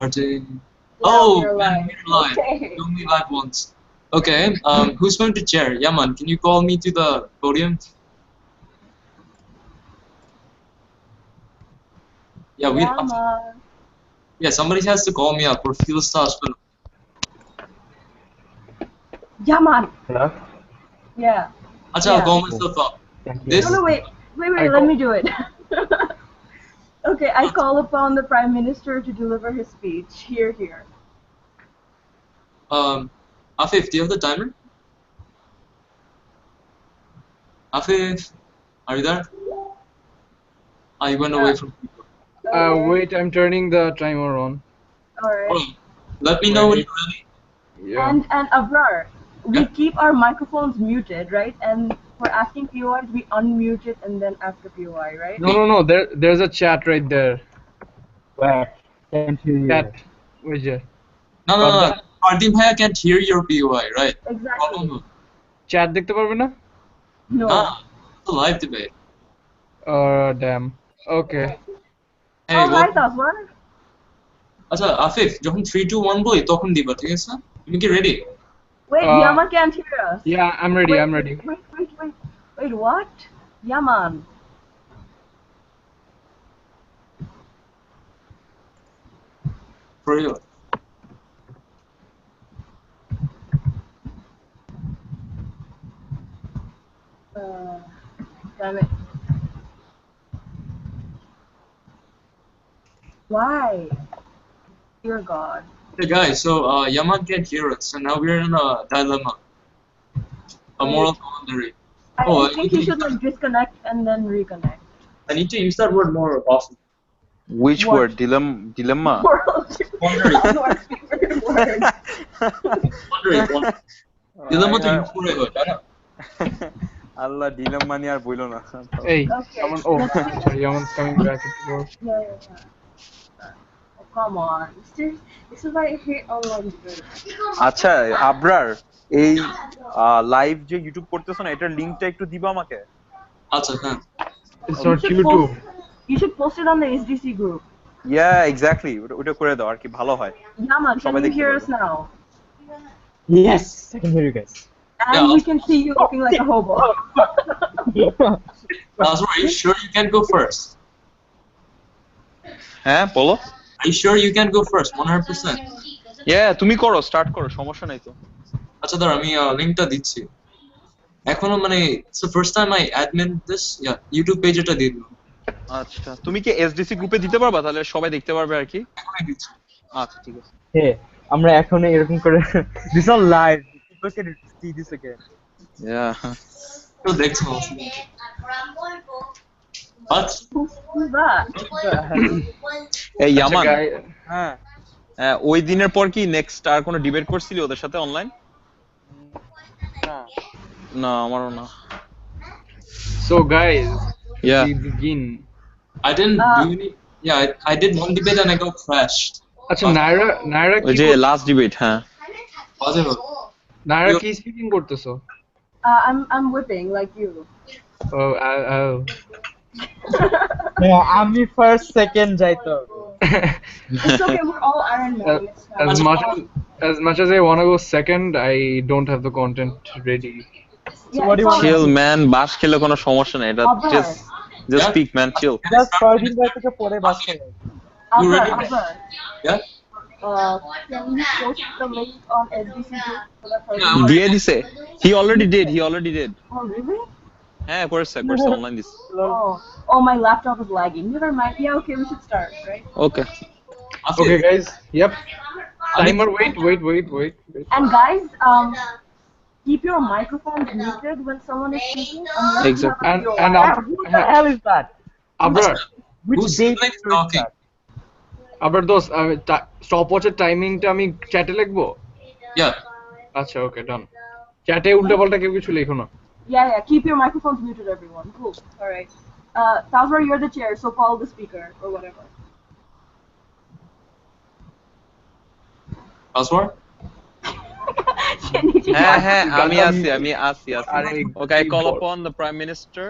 Starting. Yeah, Oh, we're man, live. we're live. Okay. We only live once. Okay. Who's going to chair? Yaman, can you call me to the podium? Yeah, we. Yeah, man. Yeah, somebody has to call me up or feel stars. Yeah, man. Hello? Yeah. Acha, I'll Yeah. call myself up. Thank you. This. No, wait. I Let call- me do it. Okay, I call upon the Prime Minister to deliver his speech. Here. Afif, do you have the timer? Afif, are you there? You went away from people. Okay. Wait, I'm turning the timer on. Alright. Hold on. Let me know when you're ready. Yeah. And Abrar, we Yeah. keep our microphones muted, right? And for asking POIs, we unmute it and then after POI, right? No. There's a chat right there. Where? Can't hear you. Chat. Where's it? No. Pardim Bhaiya can't hear your POI, right? Exactly. Chat দেখতে পারবে না? No. It's a live debate. Damn. Okay. Hey, Alright, Abrar. আচ্ছা আফিফ যখন 3 2 1 বলি তখন দিবা ঠিক আছে তুমি কি ready Wait, Yaman can't hear us. Yeah, I'm ready. Wait, I'm ready. Wait, what? Yaman. for real Damn it. Why? Dear God. hey guys so Yaman can't hear us so now we're in a dilemma a moral quandary I think you should like disconnect and then reconnect. I need to use that word more often Which What? word? Dilemma? World. Quandary. One of our favorite words. quandary dilemma to use করে হয় তাই না আল্লাহ dilemma নিয়ে আর বইলো না Hey, Okay. Yaman. Oh, sorry. Yaman's coming back. Yeah. Oh, come on. This is why I hate online debates. আচ্ছা আবরার এই live যে ইউটিউব করতেছ না এটার লিংকটা একটু দিবা আমাকে আচ্ছা হ্যাঁ It's You not should YouTube. You should post it on the SDC group. Yeah exactly ওটা করে দাও আর কি ভালো হয় Yaman, can সবাই you দেখতে hear পারবে। us now? Yes, I can hear you guys. And Yeah. we can see you looking like a hobo. Nazar, are you sure you can go first হ্যাঁ বলো are you sure you can go first 100% ইয়া তুমি করো start করো সমস্যা নাই তো আচ্ছা দাঁড়া আমি লিংকটা দিচ্ছি এখনো মানে it's the first time I admin this YouTube page এটা দিয়ে দিলাম আচ্ছা তুমি কি এসডিসি গ্রুপে দিতে পারবা তাহলে সবাই দেখতে পারবে আর কি এখনই দিচ্ছি আচ্ছা ঠিক আছে Hey, আমরা এখন এরকম করে this is all live. People can see this again. ইয়া তো দেখছো What? Who's that? এই ইয়ামান Guy. হ্যাঁ ওই দিনের পর কি নেক্সট আর কোনো ডিবেট করছিলি ওদের সাথে অনলাইন না না আমারও না So, guys, Yeah. we begin. I didn't do any. Yeah, I did one debate and I got crashed. আচ্ছা নায়রা ওই কি যে লাস্ট ডিবেট হ্যাঁ Whatever. নায়রা কি স্পিকিং করতেছো? I'm whipping like you. Oh, হ্যাঁ আমি ফার্স্ট সেকেন্ড যাইতো It's okay, we're all Iron Man. It's fine. as much as I want to go second, I don't have the content ready. Yeah, what do you it's want? Chill alright. Man বাস খেলে কোনো সমস্যা নাই এটা Abrar. Just Yeah. Speak man chill just first ভাই থেকে পরে বাস করে You ready? Abrar. Yeah. Can you post the link on SDC group for the first Yeah. one? দিয়ে দিছে হি অলরেডি ডিড Oh, really? হ্যাঁ করছে online this Oh, my laptop is lagging. Never mind. Yeah, okay, we should start, right? Okay Okay, guys. Yep. Timer. Wait. And guys, keep your microphones muted when someone is speaking. Unless Exactly. You have And What the hell is that? Abrar, Which Who's date like is talking? that? Abrar dost, stopwatch টাইমিংটা আমি চ্যাটে লিখবো? Yeah. আচ্ছা, okay, done. চ্যাটে উল্টাপাল্টা কেউ কিছু লেখো না। Yeah. Keep your microphones muted, everyone. Cool. All right. Tazwar, you're the chair, so call the speaker or whatever. Password? হ্যাঁ আমি আছি আরে, okay I call keyboard. upon the prime minister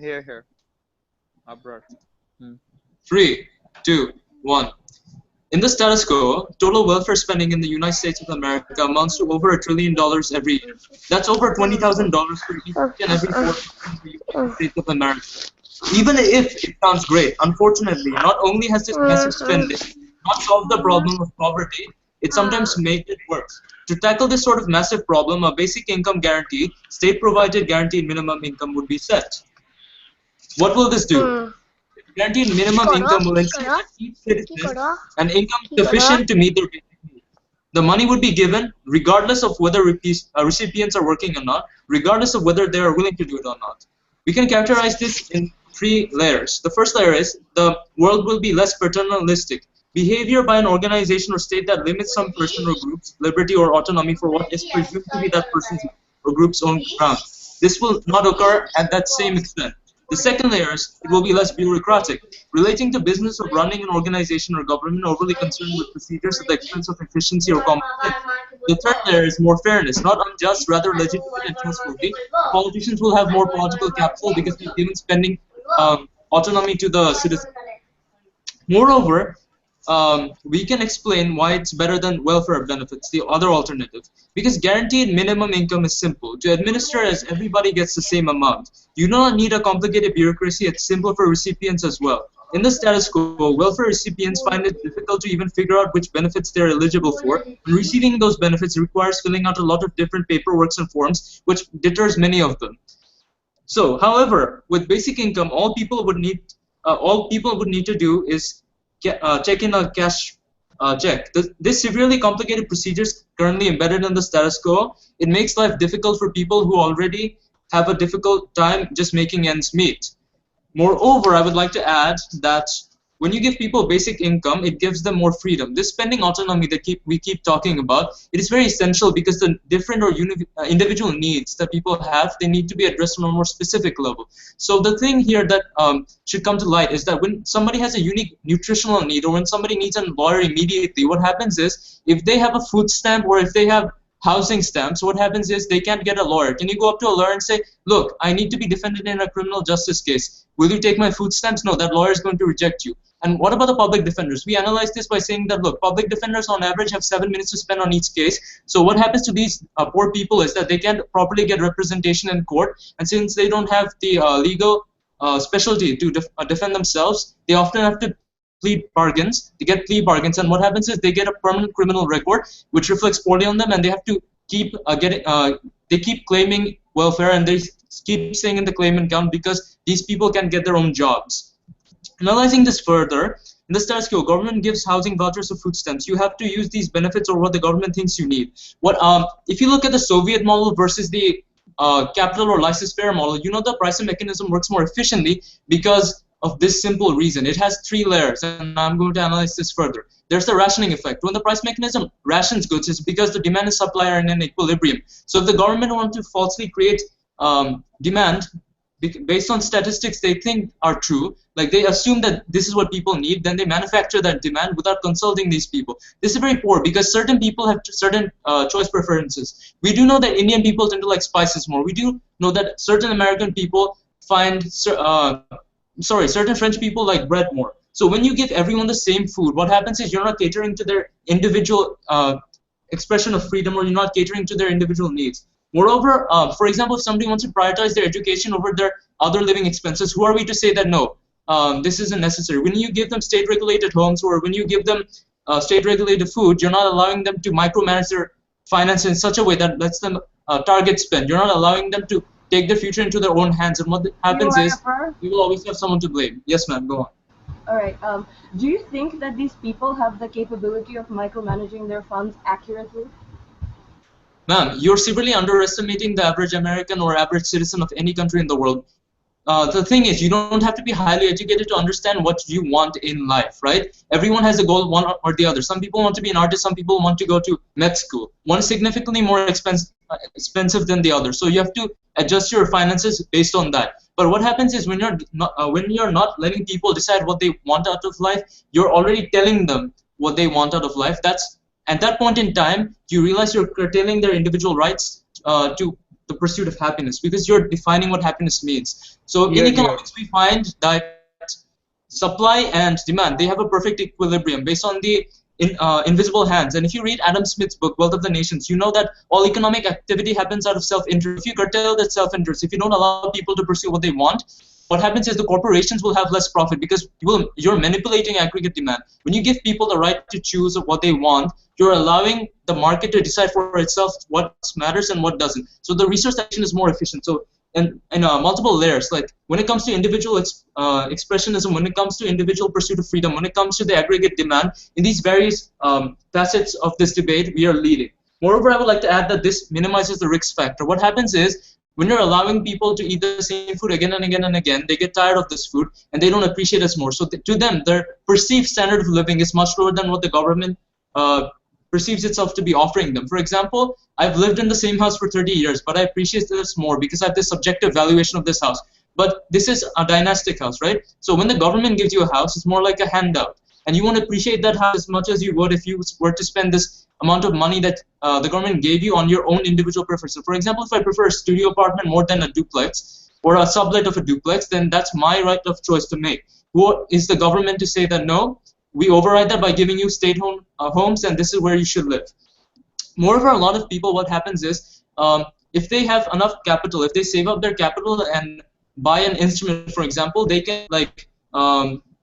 here Abrar 3, 2, 1. In the status quo, total welfare spending in the United States of America amounts to over $1 trillion every year. That's over $20,000 for each and every 4 people in the United States of America. Even if it sounds great, unfortunately, not only has this massive spending not solved the problem of poverty, it sometimes makes it worse. To tackle this sort of massive problem, a basic income guarantee, state-provided guaranteed minimum income would be set. What will this do? Guaranteed minimum income will ensure that each citizen has an income sufficient to meet their basic needs. The money would be given regardless of whether recipients are working or not, regardless of whether they are willing to do it or not. We can characterize this in 3 layers. The first layer is the world will be less paternalistic. Behavior by an organization or state that limits some person or group's liberty or autonomy for what is presumed to be that person's or group's own ground. This will not occur at that same extent. The second layer is it will be less bureaucratic, relating to business of running an organization or government overly concerned with procedures at the expense of efficiency or common sense. The third layer is more fairness, not unjust, rather legitimate and trustworthy. Politicians will have more political capital because they've given spending autonomy to the citizens. Moreover, we can explain why it's better than welfare benefits, the other alternative. Because guaranteed minimum income is simple. To administer as everybody gets the same amount. You do not need a complicated bureaucracy, it's simple for recipients as well. In the status quo, welfare recipients find it difficult to even figure out which benefits they're eligible for, and receiving those benefits requires filling out a lot of different paperwork and forms, which deters many of them. So, however, with basic income, all people would need to do is check in a cash check. This severely complicated procedures currently embedded in the status quo, it makes life difficult for people who already have a difficult time just making ends meet. Moreover, I would like to add that when you give people basic income, it gives them more freedom. This spending autonomy that we keep talking about, it is very essential because the different or individual needs that people have, they need to be addressed on a more specific level. So the thing here that should come to light is that when somebody has a unique nutritional need or when somebody needs a lawyer immediately, what happens is if they have a food stamp or if they have housing stamps, what happens is they can't get a lawyer. Can you go up to a lawyer and say, look, I need to be defended in a criminal justice case. Will you take my food stamps? No, that lawyer is going to reject you. And what about the public defenders? We analyze this by saying that, look, public defenders on average have 7 minutes to spend on each case. So what happens to these poor people is that they can't properly get representation in court. And since they don't have the legal specialty to defend themselves, they often have to plead bargains. They get plea bargains. And what happens is they get a permanent criminal record, which reflects poorly on them. And they have to keep they keep claiming welfare and they keep staying in the claimant count because these people can get their own jobs. Analyzing this further, in the status quo, government gives housing vouchers or food stamps. You have to use these benefits or what the government thinks you need. If you look at the Soviet model versus the capital or laissez-faire model, you know the pricing mechanism works more efficiently because of this simple reason. It has 3 layers, and I'm going to analyze this further. There's the rationing effect. When the price mechanism rations goods, it's because the demand and supply are in an equilibrium. So if the government wants to falsely create demand based on statistics they think are true, like they assume that this is what people need, then they manufacture that demand without consulting these people. This is very poor because certain people have certain choice preferences. We do know that Indian people tend to like spices more. We do know that certain American people find, certain French people like bread more. So when you give everyone the same food, what happens is you're not catering to their individual expression of freedom, or you're not catering to their individual needs. Moreover, for example, if somebody wants to prioritize their education over their other living expenses, who are we to say that no, this isn't necessary? When you give them state-regulated homes or when you give them state-regulated food, you're not allowing them to micromanage their finance in such a way that lets them target spend. You're not allowing them to take their future into their own hands. And what happens is you will always have someone to blame. Yes, ma'am, go on. All right. Do you think that these people have the capability of micromanaging their funds accurately? Ma'am, you're severely underestimating the average American or average citizen of any country in the world. The thing is, you don't have to be highly educated to understand what you want in life, right? Everyone has a goal, one or the other. Some people want to be an artist, some people want to go to med school. One is significantly more expensive than the other. So you have to adjust your finances based on that. But what happens is when you're not letting people decide what they want out of life, you're already telling them what they want out of life. At that point in time, you realize you're curtailing their individual rights to the pursuit of happiness because you're defining what happiness means. So in economics, we find that supply and demand, they have a perfect equilibrium based on the invisible hands. And if you read Adam Smith's book, Wealth of the Nations, you know that all economic activity happens out of self-interest. If you curtail that self-interest, if you don't allow people to pursue what they want, what happens is the corporations will have less profit because you're manipulating aggregate demand. When you give people the right to choose what they want, you're allowing the market to decide for itself what matters and what doesn't. So the resource action is more efficient. So in multiple layers, like when it comes to individual expressionism, when it comes to individual pursuit of freedom, when it comes to the aggregate demand, in these various facets of this debate, we are leading. Moreover, I would like to add that this minimizes the risk factor. What happens is, when you're allowing people to eat the same food again and again and again, they get tired of this food and they don't appreciate it more. So to them, their perceived standard of living is much lower than what the government perceives itself to be offering them. For example, I've lived in the same house for 30 years, but I appreciate this more because I have this subjective valuation of this house. But this is a dynastic house, right? So when the government gives you a house, it's more like a handout. And you won't appreciate that house as much as you would if you were to spend this amount of money that the government gave you on your own individual preference. So for example, if I prefer a studio apartment more than a duplex or a sublet of a duplex, then that's my right of choice to make. Who is the government to say that no, we override that by giving you state homes and this is where you should live? Moreover, a lot of people, what happens is, if they have enough capital, if they save up their capital and buy an instrument, for example, they can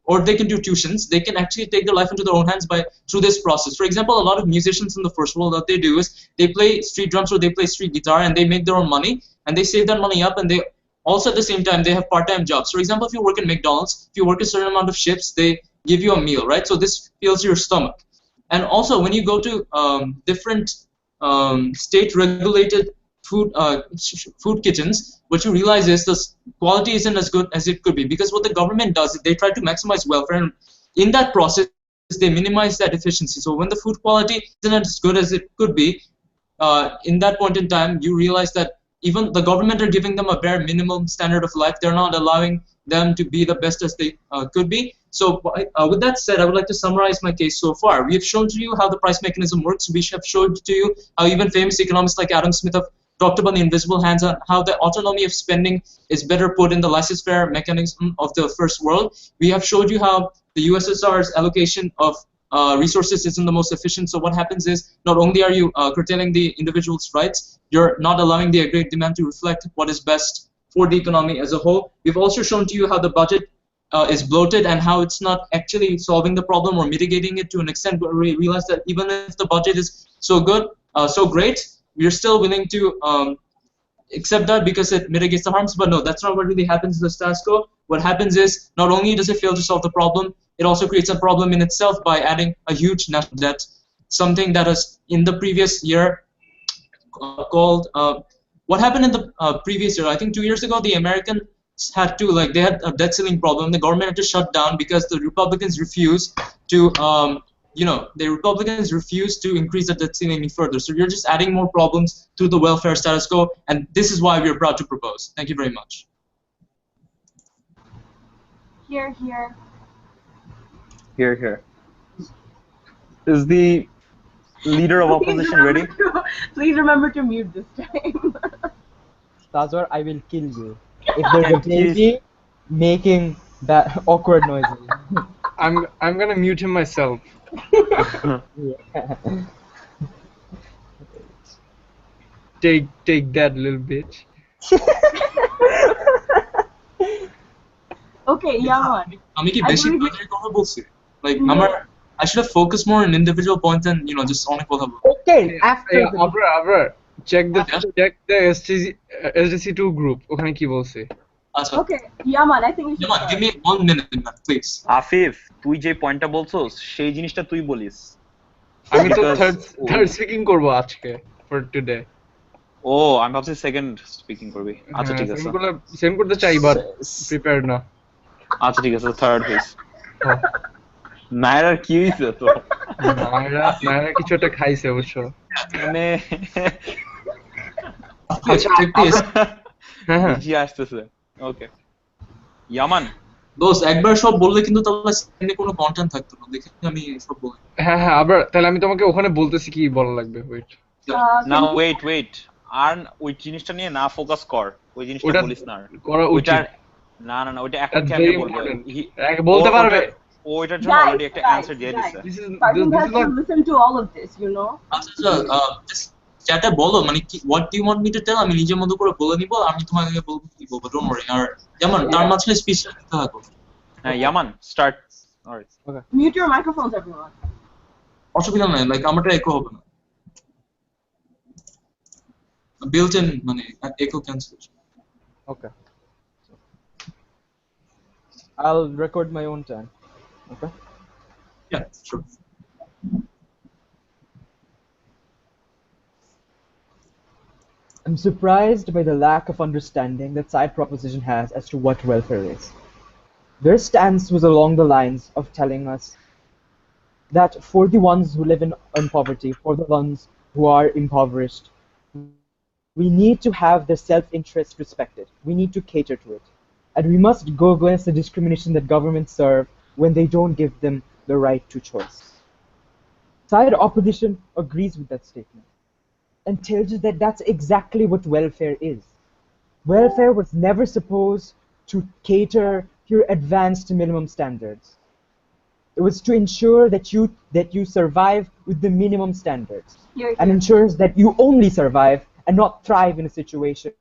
or they can do tuitions, they can actually take their life into their own hands through this process. For example, a lot of musicians in the first world, what they do is they play street drums or they play street guitar and they make their own money and they save that money up, and they also at the same time they have part-time jobs. For example, if you work at McDonald's, if you work a certain amount of shifts, they give you a meal, right? So this fills your stomach. And also when you go to different state-regulated food kitchens, what you realize is the quality isn't as good as it could be, because what the government does is they try to maximize welfare, and in that process they minimize that efficiency. So when the food quality isn't as good as it could be, in that point in time you realize that even the government are giving them a bare minimum standard of life. They're not allowing them to be the best as they could be. So with that said, I would like to summarize my case so far. We have shown to you how the price mechanism works. We have showed to you how even famous economists like Adam Smith have talked about the invisible hands and how the autonomy of spending is better put in the laissez-faire mechanism of the first world. We have showed you how the USSR's allocation of resources isn't the most efficient. So what happens is, not only are you curtailing the individual's rights, you're not allowing the aggregate demand to reflect what is best for the economy as a whole. We've also shown to you how the budget is bloated and how it's not actually solving the problem or mitigating it to an extent where we realize that even if the budget is so good, so great, we're still willing to accept that because it mitigates the harms. But no, that's not what really happens in the status quo. What happens is, not only does it fail to solve the problem, it also creates a problem in itself by adding a huge national debt, something that has in the previous year called what happened in the previous year. I think 2 years ago, the Americans had to, they had a debt ceiling problem. The government had to shut down because the Republicans refused to the Republicans refuse to increase the debt ceiling any further. So you're just adding more problems to the welfare status quo, and this is why we're proud to propose. Thank you very much. Here. Here. Is the leader of opposition ready? Please remember to mute this time. Tazwar, I will kill you if there's a baby making that awkward noises. I'm gonna mute him myself. Yeah. Take that, little bitch. Okay, Yaman. আমি কি বেশি বাজারে কথা বলছি? Like I should have focused more on individual points and just অনেক কথা বলবো. Okay, after Abra, check the SDC2 group. ওখানে কি বলছে? আচ্ছা. Okay, Yaman, I think we should. Yaman, give me 1 minute, man, please. Afif, তুই যে পয়েন্টটা বলছস সেই জিনিসটা তুই বলিস। আমি তো third speaking করব আজকে for today. ও, আমি ভাবছি সেকেন্ড স্পিকিং করবি। আচ্ছা ঠিক আছে। সেম করতে চাই বাট প্রিপেয়ার্ড না। আচ্ছা ঠিক আছে, থার্ড হইস। নায়রার কি হইছে তো? নায়রা কিছু একটা খাইছে অবশ্য। মানে আচ্ছা ঠিক আছে। হ্যাঁ জি আসতেছে। ওকে। ইয়ামান দোস্ত একবার সব বললে কিন্তু তাহলে সেখানে কোনো কন্টেন্ট থাকতো না। দেখে আমি সব বলি। হ্যাঁ আবার তাহলে আমি তোমাকে ওখানে বলতেছি কি বলা লাগবে। ওয়েট। না ওয়েট। আর ওই জিনিসটা নিয়ে না ফোকাস কর। ওই জিনিসটা বলিস না। করা উচিত। না ওটা এখন কেমনে বলবো? বলতে পারবে। ও এটার জন্য অলরেডি একটা অ্যানসার দিয়ে দিছে। This is Cartoon this has is to not. listen to all of this, you know. আচ্ছা চ্যাটে বলো মানে কি what do you want me to tell, আমি নিজের মতো করে বলে নিব, আমি তোমাকে বলবো কি বলবো, ডোন্ট ওয়ারি। আর যেমন তার মাঝখানে স্পিচটা দিতে থাকো। হ্যাঁ Yaman start. Alright. Mute your microphones, everyone. অসুবিধা নাই, লাইক আমারটা একো হবে না, বিল্ট ইন মানে একো cancellation. Okay. I'll record my own time. Okay. Yeah, sure. I'm surprised by the lack of understanding that side proposition has as to what welfare is. Their stance was along the lines of telling us that for the ones who live in poverty, for the ones who are impoverished, we need to have their self-interest respected. We need to cater to it. And we must go against the discrimination that governments serve when they don't give them the right to choice. Side opposition agrees with that statement and tells you that that's exactly what welfare is. Welfare was never supposed to cater to your advanced minimum standards. It was to ensure that you survive with the minimum standards, and ensures that you only survive and not thrive in a situation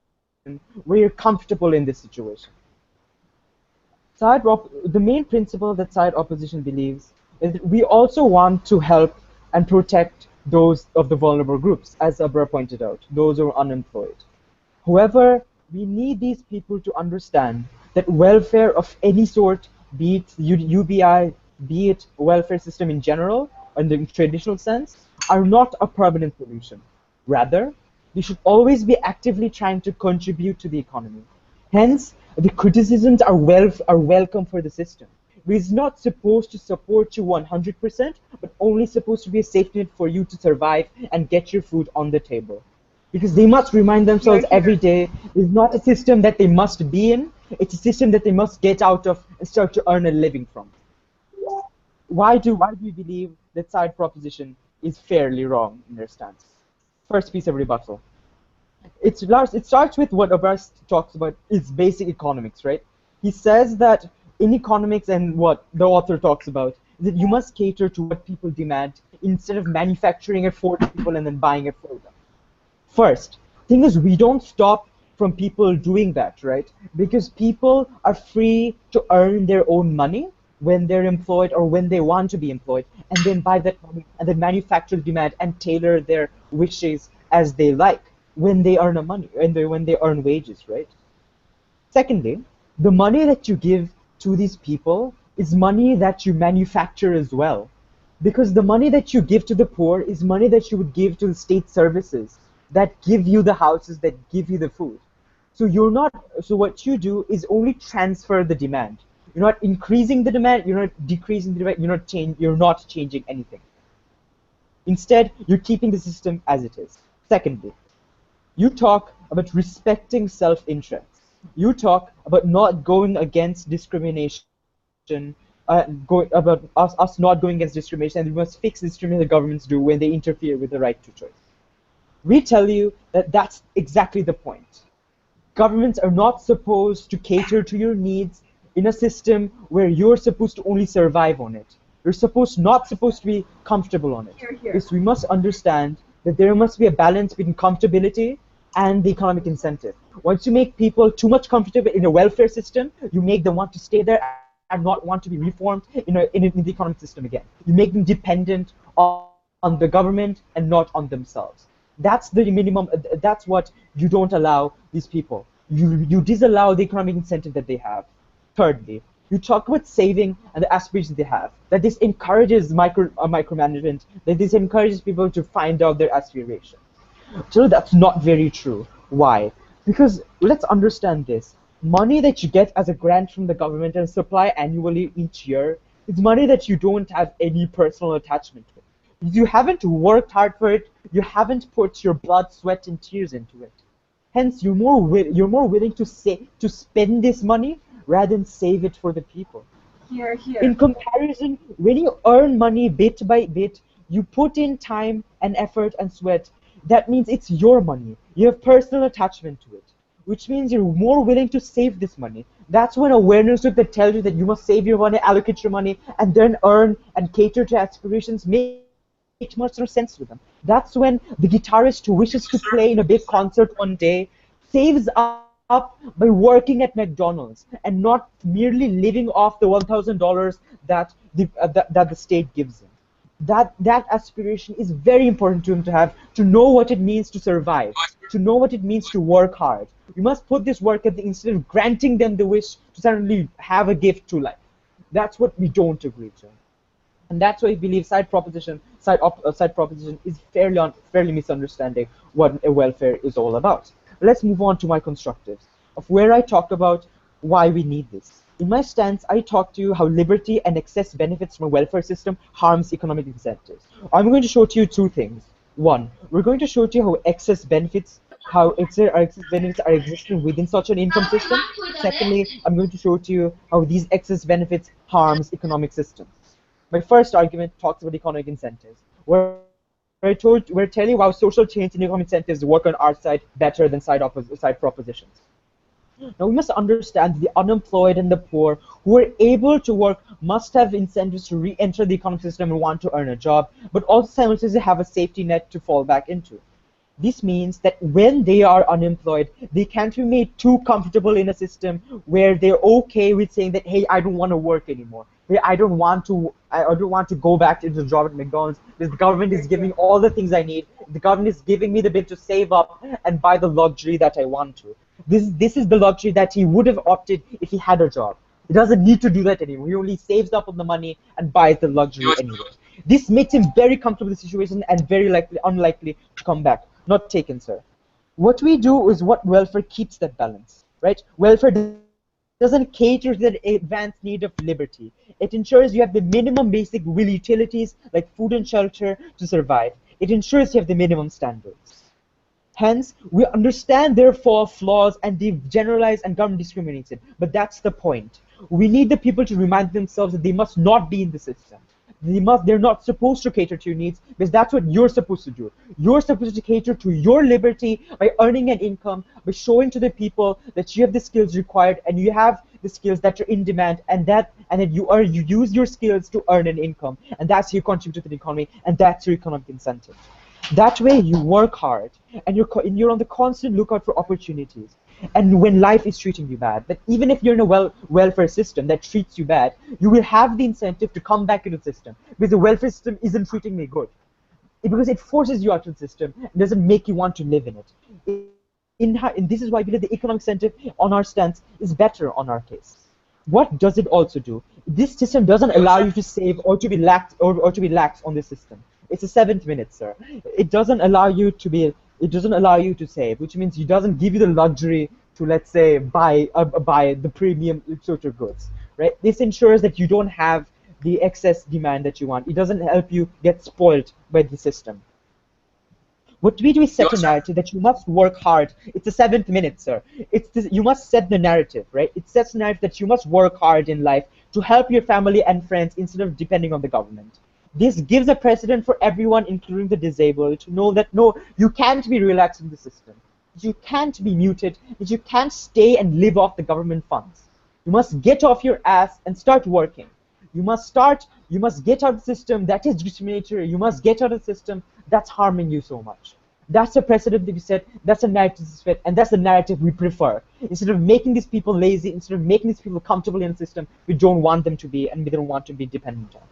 where you're comfortable in this situation. The main principle that side opposition believes is that we also want to help and protect those of the vulnerable groups, as Abra pointed out, those who are unemployed. However, we need these people to understand that welfare of any sort, be it UBI, be it welfare system in general, in the traditional sense, are not a permanent solution. Rather, they should always be actively trying to contribute to the economy. Hence, the criticisms are welcome for the system. It's not supposed to support you 100%, but only supposed to be a safety net for you to survive and get your food on the table. Because they must remind themselves every day, it's not a system that they must be in, it's a system that they must get out of and start to earn a living from. Why do we believe that side proposition is fairly wrong in their stance? First piece of rebuttal. It starts with what Abbas talks about is basic economics, right? He says that in economics, and what the author talks about, is that you must cater to what people demand instead of manufacturing it for the people and then buying it for them. First, thing is, we don't stop from people doing that, right? Because people are free to earn their own money when they're employed or when they want to be employed, and then buy that money and then manufacture the demand and tailor their wishes as they like when they earn when they earn wages, right? Secondly, the money that you give to these people is money that you manufacture as well. Because the money that you give to the poor is money that you would give to the state services that give you the houses, that give you the food. So what you do is only transfer the demand. You're not increasing the demand, you're not decreasing the demand, you're not changing anything. Instead, you're keeping the system as it is. Secondly, you talk about respecting self-interest. You talk about not going against discrimination, about us not going against discrimination, and we must fix the discrimination the governments do when they interfere with the right to choice. We tell you that that's exactly the point. Governments are not supposed to cater to your needs in a system where you're supposed to only survive on it. You're not supposed to be comfortable on it. Because we must understand that there must be a balance between comfortability and the economic incentive. Once you make people too much comfortable in a welfare system, you make them want to stay there and not want to be reformed in the economic system again. You make them dependent on the government and not on themselves. That's the minimum. That's what you don't allow these people. You disallow the economic incentive that they have. Thirdly, you talk about saving and the aspirations they have. That this encourages micromanagement. That this encourages people to find out their aspirations. So that's not very true. Why? Because let's understand this. Money that you get as a grant from the government and supply annually each year is money that you don't have any personal attachment to. You haven't worked hard for it. You haven't put your blood, sweat, and tears into it. Hence, you're more willing to spend this money rather than save it for the people. Here. In comparison, when you earn money bit by bit, you put in time and effort and sweat. That means it's your money. You have personal attachment to it. which means you're more willing to save this money. That's when awareness that tells you that you must save your money, allocate your money, and then earn and cater to aspirations makes much more sense to them. That's when the guitarist who wishes to play in a big concert one day saves up by working at McDonald's and not merely living off the $1,000 that the state gives him. That aspiration is very important to him to have, to know what it means to survive, to know what it means to work hard. We must put this work ethic instead of granting them the wish to suddenly have a gift to life. That's what we don't agree to. And that's why I believe side proposition is fairly misunderstanding what a welfare is all about. Let's move on to my constructives, of where I talk about why we need this. In my stance, I talk to you how liberty and excess benefits from a welfare system harms economic incentives. I'm going to show to you two things. One, we're going to show to you how excess benefits are existing within such an income system. Secondly, I'm going to show to you how these excess benefits harms economic systems. My first argument talks about economic incentives, where we're telling you how social change and economic incentives work on our side better than side propositions. Now we must understand the unemployed and the poor who are able to work must have incentives to re-enter the economic system and want to earn a job, but also simultaneously have a safety net to fall back into. This means that when they are unemployed, they can't be made too comfortable in a system where they're okay with saying that, hey, I don't want to work anymore. Hey, I don't want to go back into the job at McDonald's because the government is giving me all the things I need. The government is giving me the bit to save up and buy the luxury that I want to. This is the luxury that he would have opted if he had a job. He doesn't need to do that anymore. He only saves up on the money and buys the luxury anyway. This makes him very comfortable with the situation and very unlikely to come back. Not taken, sir. What we do is what welfare keeps that balance, right? Welfare doesn't cater to the advanced need of liberty. It ensures you have the minimum basic will utilities like food and shelter to survive. It ensures you have the minimum standards. Hence, we understand their flaws and they generalize and government discriminates it. But that's the point. We need the people to remind themselves that they must not be in the system. They're not supposed to cater to your needs because that's what you're supposed to do. You're supposed to cater to your liberty by earning an income, by showing to the people that you have the skills required and you have the skills that are in demand, and that you use your skills to earn an income, and that's how you contribute to the economy, and that's your economic incentive. That way you work hard and you're on the constant lookout for opportunities. And when life is treating you bad, that even if you're in a welfare system that treats you bad, you will have the incentive to come back into the system because the welfare system isn't treating me good. Because it forces you out of the system and doesn't make you want to live in it. And this is why I believe the economic incentive on our stance is better on our case. What does it also do? This system doesn't allow you to save or to be lax on this system. It's a 7th minute, sir. It doesn't allow you to save, which means it doesn't give you the luxury to, let's say, buy the premium sort of goods, right? This ensures that you don't have the excess demand that you want. It doesn't help you get spoiled by the system. What we do is set a narrative that you must work hard. It's the 7th minute, sir. You must set the narrative, right? It sets the narrative that you must work hard in life to help your family and friends instead of depending on the government. This gives a precedent for everyone, including the disabled, to know that no, you can't be relaxed in the system. You can't be muted. That you can't stay and live off the government funds. You must get off your ass and start working. You must get out of the system that is discriminatory. You must get out of the system that's harming you so much. That's a precedent that we set, that's a narrative we set, and that's the narrative we prefer. Instead of making these people lazy, instead of making these people comfortable in the system, we don't want them to be, and we don't want to be dependent on.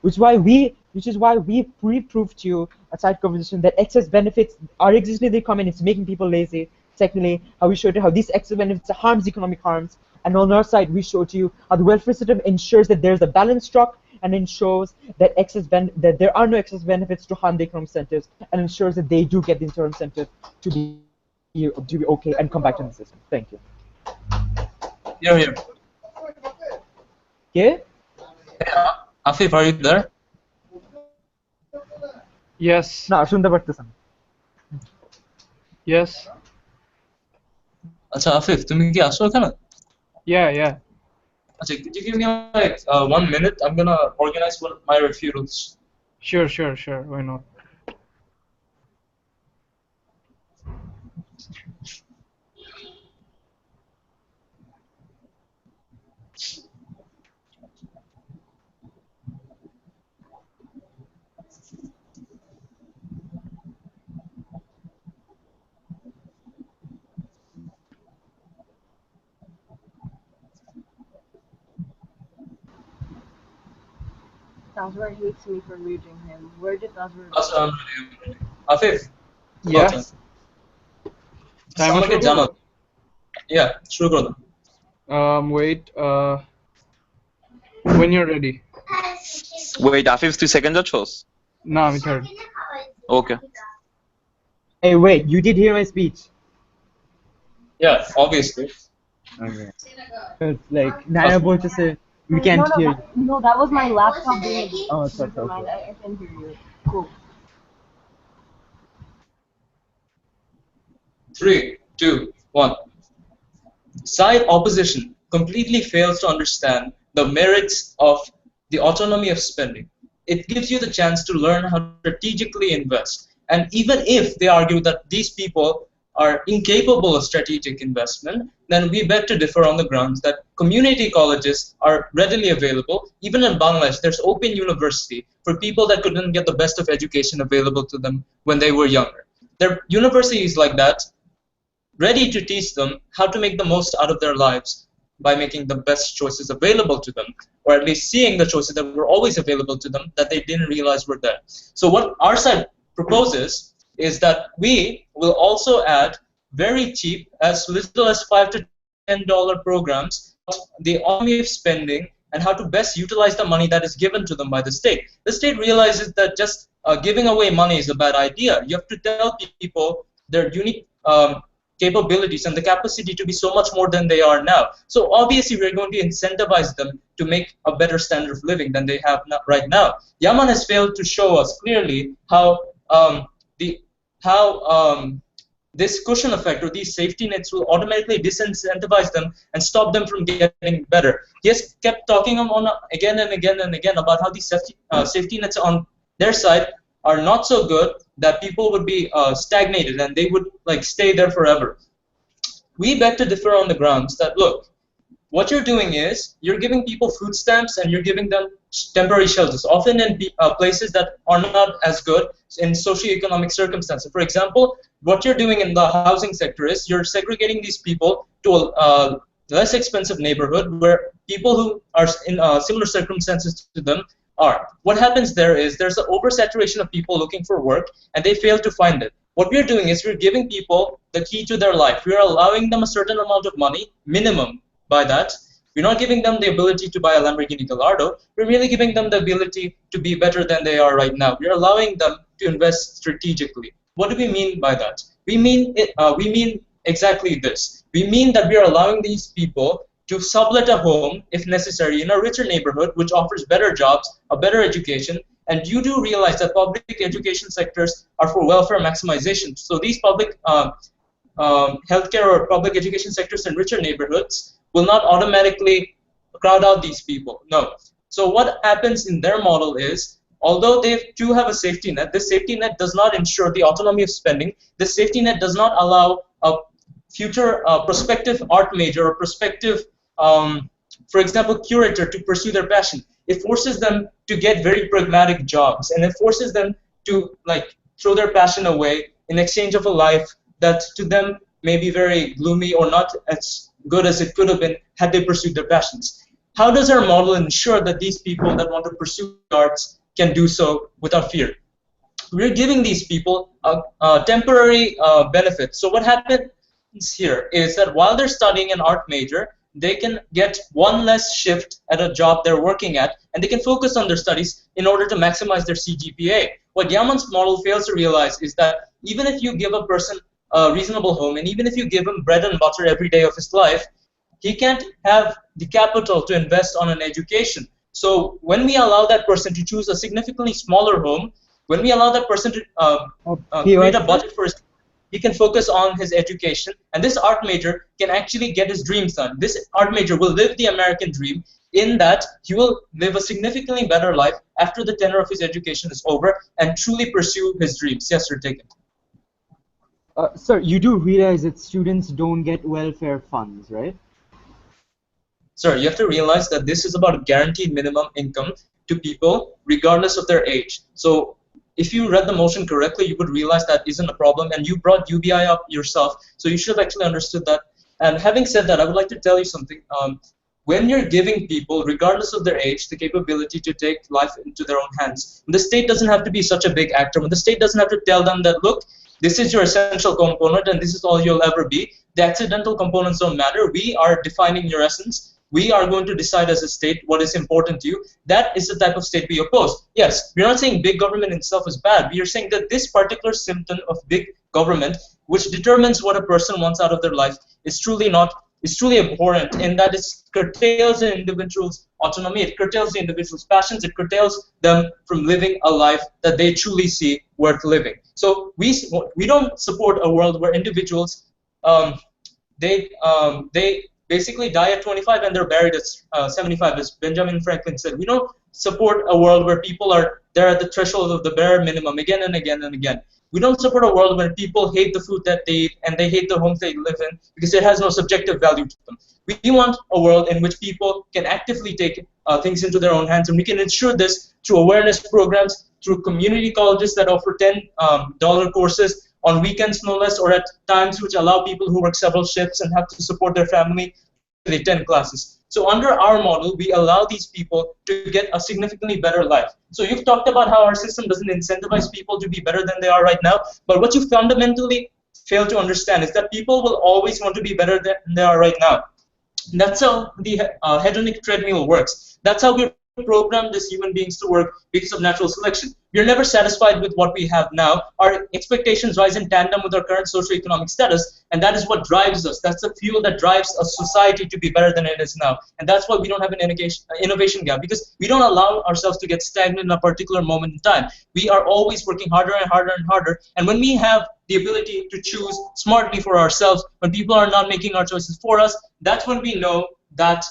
Which is why we proved to you a side conversation that excess benefits are existing in the economy and it's making people lazy. Secondly, how we showed you how these excess benefits harms economic harms. And on our side, we showed you how the welfare system ensures that there's a balance struck and ensures that that there are no excess benefits to harm the economic incentives and ensures that they do get the internal incentive to be okay and come back to the system. Thank you. Here. Okay? Yeah. Afif, are you there? Yes. না শুনতে পারতেছেন Yes. আচ্ছা আফিফ তুমি কি আসো এখানে? Yeah. আচ্ছা, could you give me like 1 minute? I'm gonna organize my referrals. Sure. Why not? Tazwar hates me for muting him. Where did Tazwar go? That's what I'm ready. Afif, Yes. Timer আমাকে শুরু জানাও। করবো? Yeah, শুরু করো। Wait. When you're ready. Wait Afif তুই second যাচ্ছস? না আমি third. Okay Hey, wait, you did hear my speech. Yeah, obviously. Okay. It's like Naya bolchese we can't no, hear. no, that was my laptop doing it. Oh, it's okay. Never mind, I can hear you. Cool. 3, 2, 1. Side opposition completely fails to understand the merits of the autonomy of spending. It gives you the chance to learn how to strategically invest. And even if they argue that these people are incapable of strategic investment, then we beg to differ on the grounds that community colleges are readily available. Even in Bangladesh, there's open university for people that couldn't get the best of education available to them when they were younger. There are universities like that, ready to teach them how to make the most out of their lives by making the best choices available to them, or at least seeing the choices that were always available to them that they didn't realize were there. So what our side proposes is that we will also add very cheap, as little as $5 to $10 programs, the autonomy of spending and how to best utilize the money that is given to them by the state. The state realizes that just giving away money is a bad idea. You have to tell people their unique capabilities and the capacity to be so much more than they are now. So obviously we're going to incentivize them to make a better standard of living than they have right now. Yaman has failed to show us clearly how this cushion effect or these safety nets will automatically disincentivize them and stop them from getting better. He has kept talking on again and again and again about how these safety nets on their side are not so good that people would be stagnated and they would like stay there forever. We beg to differ on the grounds that look, what you're doing is you're giving people food stamps and you're giving them temporary shelters, often in places that are not as good in socioeconomic circumstances. For example, what you're doing in the housing sector is you're segregating these people to a less expensive neighborhood where people who are in similar circumstances to them are. What happens there is there's an oversaturation of people looking for work and they fail to find it. What we're doing is we're giving people the key to their life. We're allowing them a certain amount of money, minimum by that. We're not giving them the ability to buy a Lamborghini Gallardo. We're really giving them the ability to be better than they are right now. We're allowing them to invest strategically. What do we mean by that? We mean exactly this. We mean that we are allowing these people to sublet a home, if necessary, in a richer neighborhood, which offers better jobs, a better education. And you do realize that public education sectors are for welfare maximization. So these public healthcare or public education sectors in richer neighborhoods will not automatically crowd out these people. No. So what happens in their model is, although they do have a safety net, this safety net does not ensure the autonomy of spending. This safety net does not allow a future prospective art major or prospective, for example, curator to pursue their passion. It forces them to get very pragmatic jobs, and it forces them to like throw their passion away in exchange of a life that to them may be very gloomy or not as good as it could have been had they pursued their passions. How does our model ensure that these people that want to pursue the arts can do so without fear? We're giving these people a temporary benefit. So what happens here is that while they're studying an art major, they can get one less shift at a job they're working at, and they can focus on their studies in order to maximize their CGPA. What Yaman's model fails to realize is that even if you give a person a reasonable home, and even if you give him bread and butter every day of his life, he can't have the capital to invest on an education. So when we allow that person to choose a significantly smaller home, when we allow that person to create a budget for his, he can focus on his education, and this art major can actually get his dreams done. This art major will live the American dream in that he will live a significantly better life after the tenure of his education is over and truly pursue his dreams. Yes, sir, take it. Sir, you do realize that students don't get welfare funds, right? Sir, you have to realize that this is about a guaranteed minimum income to people regardless of their age. So if you read the motion correctly, you would realize that isn't a problem, and you brought UBI up yourself, so you should have actually understood that. And having said that, I would like to tell you something. when you're giving people, regardless of their age, the capability to take life into their own hands, the state doesn't have to be such a big actor. When the state doesn't have to tell them that, look, this is your essential component and this is all you'll ever be. The accidental components don't matter. We are defining your essence. We are going to decide as a state what is important to you. That is the type of state we oppose. Yes, we're not saying big government itself is bad. We are saying that this particular symptom of big government, which determines what a person wants out of their life, is truly abhorrent in that it curtails an individual's autonomy, it curtails the individual's passions, it curtails them from living a life that they truly see worth living. So we don't support a world where individuals um, they basically die at 25 and they're buried at 75, as Benjamin Franklin said. We don't support a world where people are there at the threshold of the bare minimum again and again and again. We don't support a world where people hate the food that they eat and they hate the homes they live in because it has no subjective value to them. We want a world in which people can actively take things into their own hands, and we can ensure this through awareness programs, through community colleges that offer $10 courses on weekends no less, or at times which allow people who work several shifts and have to support their family to attend classes. So under our model, we allow these people to get a significantly better life. So you've talked about how our system doesn't incentivize people to be better than they are right now, but what you fundamentally fail to understand is that people will always want to be better than they are right now. That's how the hedonic treadmill works. That's how we're programmed as human beings to work because of natural selection. We're never satisfied with what we have now. Our expectations rise in tandem with our current socioeconomic status, and that is what drives us. That's the fuel that drives a society to be better than it is now. And that's why we don't have an innovation gap, because we don't allow ourselves to get stagnant in a particular moment in time. We are always working harder and harder and harder. And when we have the ability to choose smartly for ourselves, when people are not making our choices for us, that's when we know that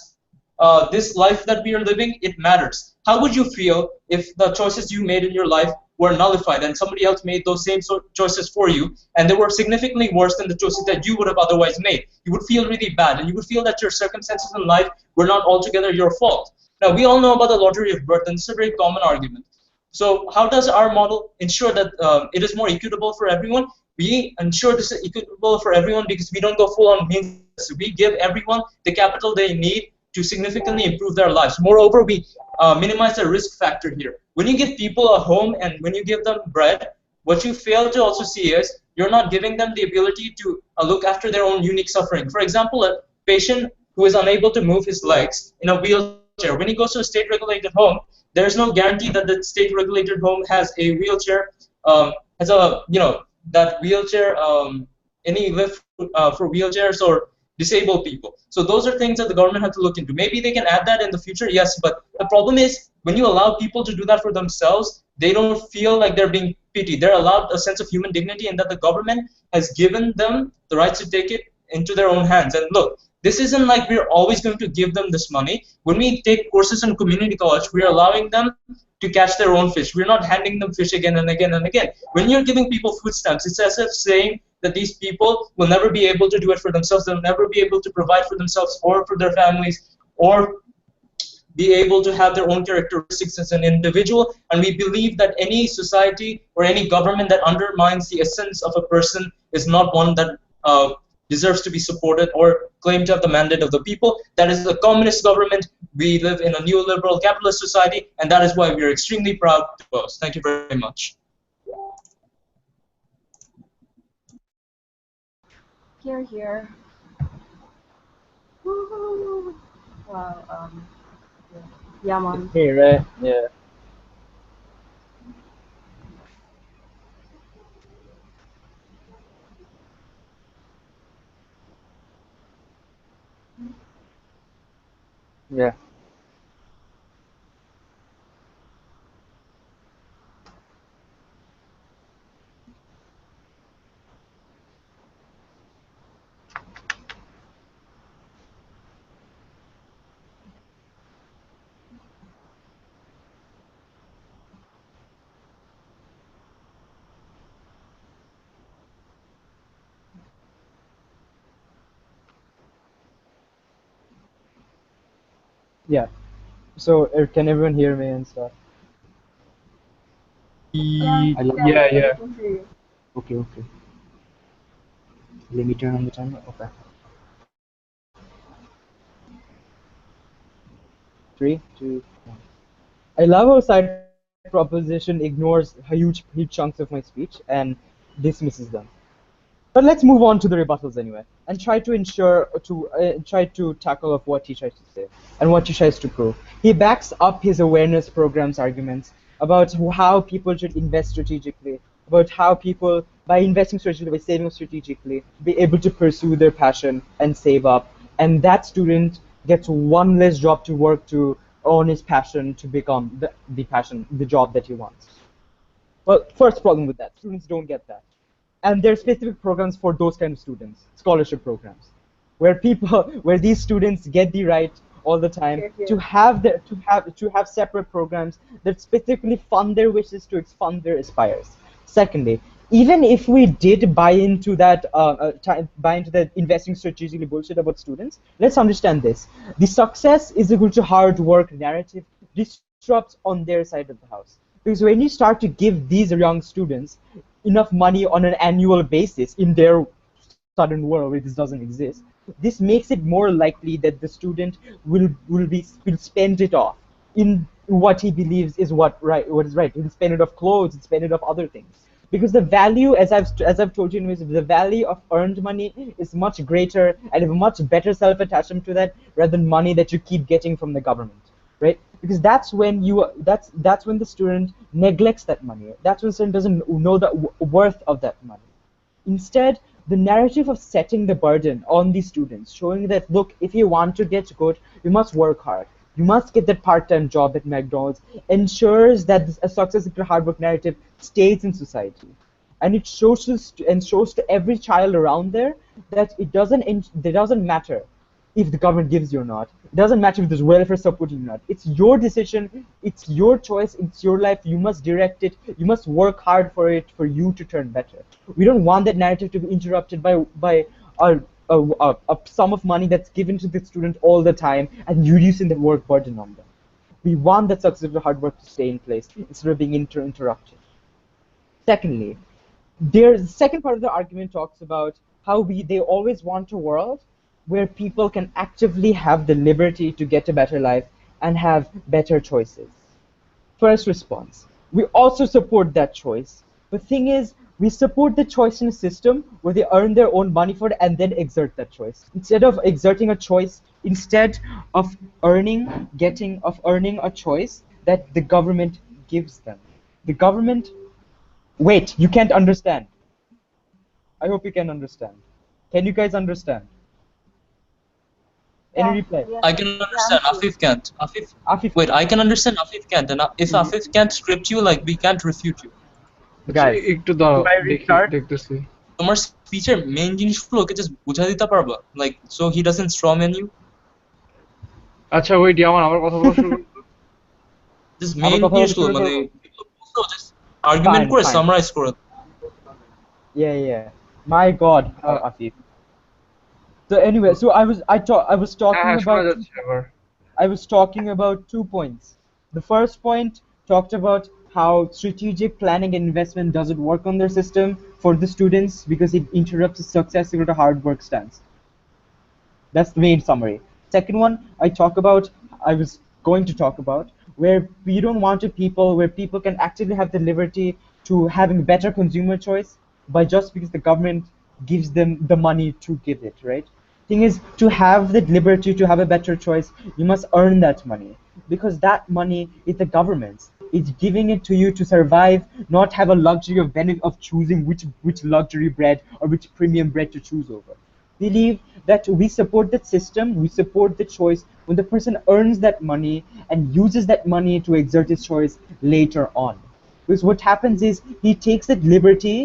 this life that we are living, it matters. How would you feel if the choices you made in your life were nullified and somebody else made those same choices for you, and they were significantly worse than the choices that you would have otherwise made? You would feel really bad, and you would feel that your circumstances in life were not altogether your fault. Now, we all know about the lottery of birth, and it's a very common argument. So how does our model ensure that it is more equitable for everyone? We ensure this is equitable for everyone because we don't go full on means. We give everyone the capital they need to significantly improve their lives. Moreover, we minimize the risk factor here. When you give people a home and when you give them bread, what you fail to also see is you're not giving them the ability to look after their own unique suffering. For example, a patient who is unable to move his legs in a wheelchair, when he goes to a state-regulated home, there's no guarantee that the state-regulated home has a wheelchair, has a, that wheelchair, any lift for wheelchairs or disabled people. So those are things that the government have to look into. Maybe they can add that in the future, yes, but the problem is when you allow people to do that for themselves, they don't feel like they're being pitied. They're allowed a sense of human dignity, and that the government has given them the right to take it into their own hands. And look, this isn't like we're always going to give them this money. When we take courses in community college, we're allowing them to catch their own fish. We're not handing them fish again and again and again. When you're giving people food stamps, it's as if saying that these people will never be able to do it for themselves. They'll never be able to provide for themselves or for their families or be able to have their own characteristics as an individual. And we believe that any society or any government that undermines the essence of a person is not one that deserves to be supported or claim to have the mandate of the people. That is a communist government. We live in a neoliberal capitalist society, and that is why we are extremely proud to boast. Thank you very much. Here. Woohoo! Wow. Yeah, man. Hey, right? Yeah. Yeah. Yeah. So, can everyone hear me and stuff? Yeah, Yeah, I yeah. can hear you. Okay, okay. Let me turn on the timer. Okay. 3, 2, 1. I love how side proposition ignores huge chunks of my speech and dismisses them. But let's move on to the rebuttals anyway, and try to tackle of what he tries to say and what he tries to prove. He backs up his awareness programs arguments about how people should invest strategically, about how people, by investing strategically, by saving strategically, be able to pursue their passion and save up, and that student gets one less job to work to own his passion to become the job that he wants. Well, first problem with that, students don't get that. And there are specific programs for those kind of students, scholarship programs, where these students get the right all the time to have separate programs that specifically fund their wishes to fund their aspires. Secondly, even if we did buy into that investing strategically bullshit about students, let's understand this: the success is equal to hard work narrative disrupts on their side of the house. Because when you start to give these young students enough money on an annual basis in their sudden world where this doesn't exist, this makes it more likely that the student will spend it off in what he believes is what is right. He'll spend it off clothes, he'll spend it off other things. Because the value, as I've told you, the value of earned money is much greater and have a much better self-attachment to that rather than money that you keep getting from the government, right? Because that's when the student neglects that money. That's when the student doesn't know the worth of that money. Instead, the narrative of setting the burden on the students, showing that, look, if you want to get good, you must work hard. You must get that part-time job at McDonald's, ensures that a successful hard work narrative stays in society. And it shows to every child around there that it doesn't matter if the government gives you or not. It doesn't matter if there's welfare support or not. It's your decision, it's your choice, it's your life. You must direct it. You must work hard for it for you to turn better. We don't want that narrative to be interrupted by a sum of money that's given to the student all the time and reducing the work burden on them. We want that successful hard work to stay in place instead of being interrupted. Secondly, the second part of the argument talks about how they always want a world where people can actively have the liberty to get a better life and have better choices. First response, we also support that choice. The thing is, we support the choice in a system where they earn their own money for it and then exert that choice. Instead of exerting a choice, instead of earning a choice that the government gives them. The government, wait, you can't understand. I hope you can understand. Can you guys understand? Any reply? Yeah. I can understand. Afif can't. Afif. Wait, I can understand. Afif can't. And if Afif can't script you, like, we can't refute you. Guys, একটু দাও do I restart? দেখতেছি তোমার স্পিচের main জিনিসগুলো ওকে just বুঝা দিতে পারবা, like so he doesn't strawman you. আচ্ছা wait আমার আবার কথা বলা শুরু Just মেইন জিনিসগুলো মানে just আর্গুমেন্ট করে সামারাইজ করে। Yeah. My God, Afif. So anyway, so I was talking about 2 points. The first point talked about how strategic planning and investment doesn't work on their system for the students because it interrupts the success of the hard work stance. That's the main summary. Second one, I was going to talk about where we don't want where people can actively have the liberty to having better consumer choice by just because the government gives them the money to give it, right? Thing is, to have the liberty to have a better choice, you must earn that money because that money is the government's. It's giving it to you to survive, not have a luxury of choosing which luxury bread or which premium bread to choose over. Believe that we support that system, we support the choice when the person earns that money and uses that money to exert his choice later on. Because what happens is he takes that liberty,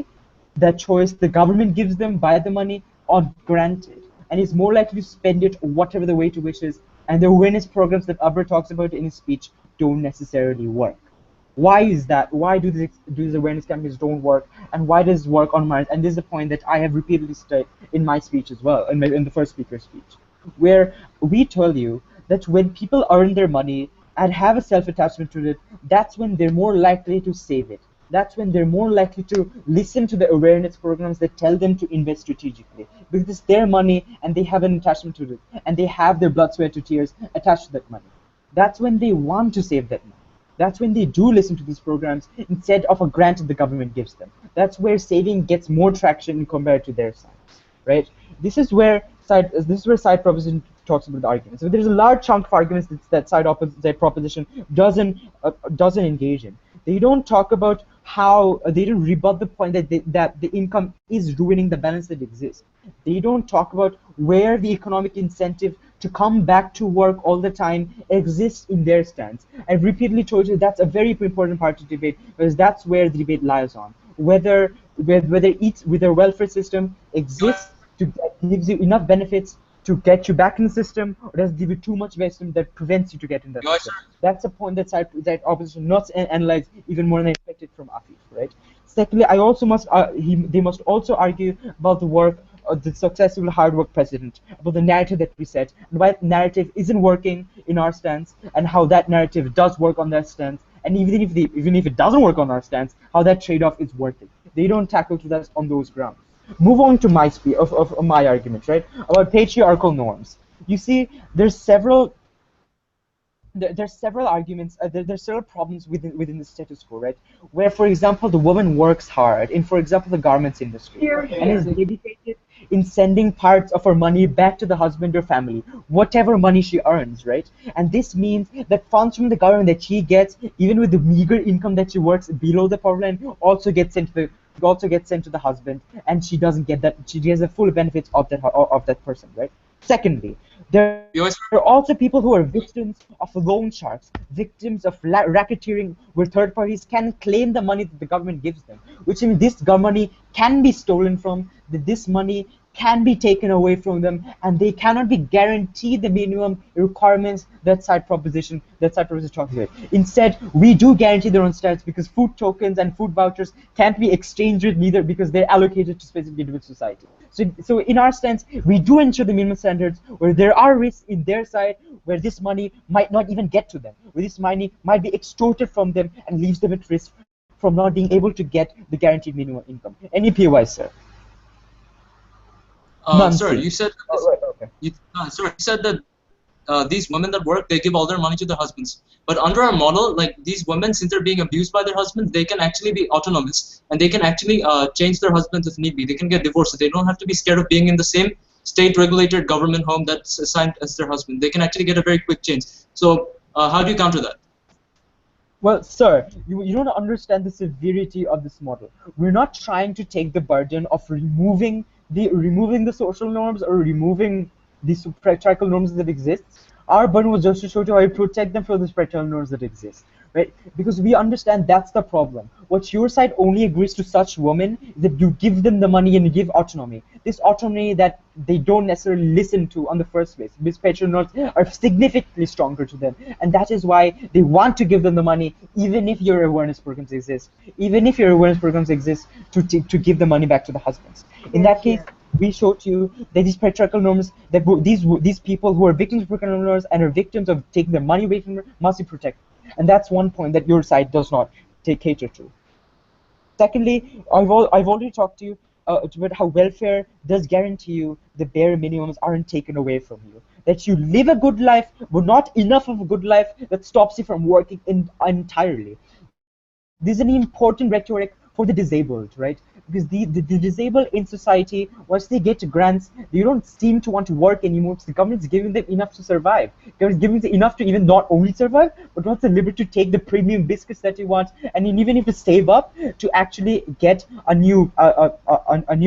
that choice the government gives them by the money on granted, and is more likely to spend it whatever the way to wishes, and the awareness programs that Abra talks about in his speech don't necessarily work. Why is that? Why do these awareness campaigns don't work, and why does it work on mine? And this is the point that I have repeatedly stated in my speech as well, in the first speaker's speech, where we tell you that when people earn their money and have a self-attachment to it, that's when they're more likely to save it. That's when they're more likely to listen to the awareness programs that tell them to invest strategically, because it's their money and they have an attachment to it, and they have their blood, sweat, and tears attached to that money. That's when they want to save that money. That's when they do listen to these programs instead of a grant that the government gives them. That's where saving gets more traction compared to their side, right? This is where side proposition talks about the arguments. So there's a large chunk of arguments that side proposition doesn't engage in. They don't talk about how they don't rebut the point that the income is ruining the balance that exists. They don't talk about where the economic incentive to come back to work all the time exists in their stance. I've repeatedly told you that's a very important part of the debate, because that's where the debate lies on. Whether a welfare system exists to gives you enough benefits to get you back in the system, or does it give you too much wisdom that prevents you to get in the system? That's a point that opposition not analyze even more than I expected from Afif, right? Secondly, they must also argue about the work of the successful hard work president, about the narrative that we set, and why the narrative isn't working in our stance, and how that narrative does work on that stance, and even if it doesn't work on our stance, how that trade-off is worth it. They don't tackle to that on those grounds. Move on to my argument, right? About patriarchal norms. You see, there's several arguments. There's several problems within the status quo, right? Where, for example, the woman works hard in, for example, the garments industry, and is dedicated in sending parts of her money back to the husband or family, whatever money she earns, right? And this means that funds from the government that she gets, even with the meager income that she works below the poverty line, also gets sent to the husband, and she doesn't get that. She gets the full benefits of that person, right? Secondly, there are also people who are victims of loan sharks, victims of racketeering, where third parties can claim the money that the government gives them, which means this money can be stolen from, that this money can be taken away from them, and they cannot be guaranteed the minimum requirements that side proposition talks about. Instead, we do guarantee their own status, because food tokens and food vouchers can't be exchanged neither, because they're allocated to specific individual society. So in our stance, we do ensure the minimum standards, where there are risks in their side, where this money might not even get to them, where this money might be extorted from them and leaves them at risk from not being able to get the guaranteed minimum income. Any POI, sir? Sir, you said you said that these women that work, they give all their money to their husbands. But under our model, like, these women, since they're being abused by their husbands, they can actually be autonomous, and they can actually change their husbands if need be. They can get divorced. They don't have to be scared of being in the same state-regulated government home that's assigned as their husband. They can actually get a very quick change. So how do you counter that? Well, sir, you don't understand the severity of this model. We're not trying to take the burden of removing the social norms or removing the patriarchal norms that exist. Our burden was just to show you how we protect them from the patriarchal norms that exist, right? Because we understand that's the problem. What your side only agrees to such women is that you give them the money and you give autonomy. This autonomy that they don't necessarily listen to on the first place. These patriarchal norms are significantly stronger to them, and that is why they want to give them the money, even if your awareness programs exist. Even if your awareness programs exist to give the money back to the husbands. In that case, we showed you that these patriarchal norms, that these people who are victims of patriarchal norms and are victims of taking their money away from them, must be protected. And that's one point that your side does not cater to. Secondly, I've already talked to you about how welfare does guarantee you the bare minimums aren't taken away from you. That you live a good life, but not enough of a good life that stops you from working entirely. This is an important rhetoric for the disabled, right? Because the disabled in society, once they get grants, they don't seem to want to work anymore, because the government's giving them enough to survive. The government's giving them enough to even not only survive, but also the liberty to take the premium biscuits that you want, and even if you save up to actually get a new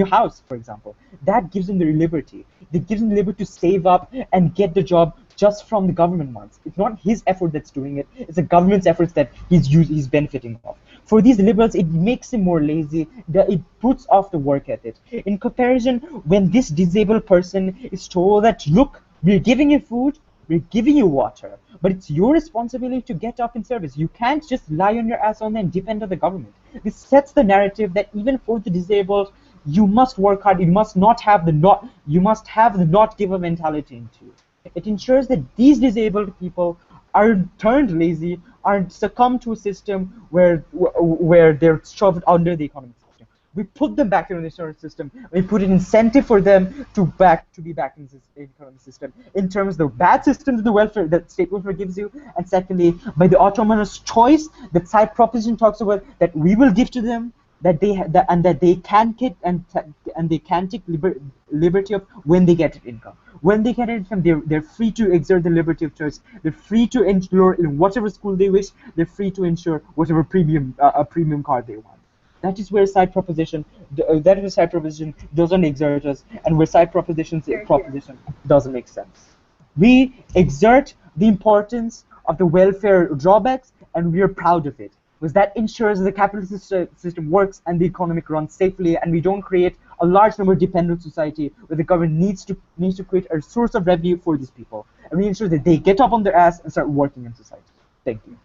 house, for example. That gives them the liberty. It gives them the liberty to save up and get the job just from the government wants. It's not his effort that's doing it, it's the government's efforts that he's benefiting of. For these liberals, it makes him more lazy, it puts off the work ethic. In comparison, when this disabled person is told that, look, we're giving you food, we're giving you water, but it's your responsibility to get up in service. You can't just lie on your ass on and depend on the government. This sets the narrative that even for the disabled, you must work hard, you must have the not giver mentality into you. It ensures that these disabled people are turned lazy, are succumb to a system where they're shoved under the economic system. We put them back into the insurance system. We put an incentive for them to be back in the economic system. In terms of the bad systems of the welfare that state welfare gives you, and secondly, by the autonomous choice that side proposition talks about that we will give to them, that they can get and they can take liberty of when they get income. When they get income, they're free to exert the liberty of choice. They're free to enroll in whatever school they wish. They're free to insure whatever premium card they want. That is where side proposition doesn't exert us, and where side proposition doesn't make sense. We exert the importance of the welfare drawbacks, and we are proud of it, because that ensures the capitalist system works and the economic runs safely, and we don't create a large number of dependent society where the government needs to create a source of revenue for these people, and we ensure that they get up on their ass and start working in society. Thank you.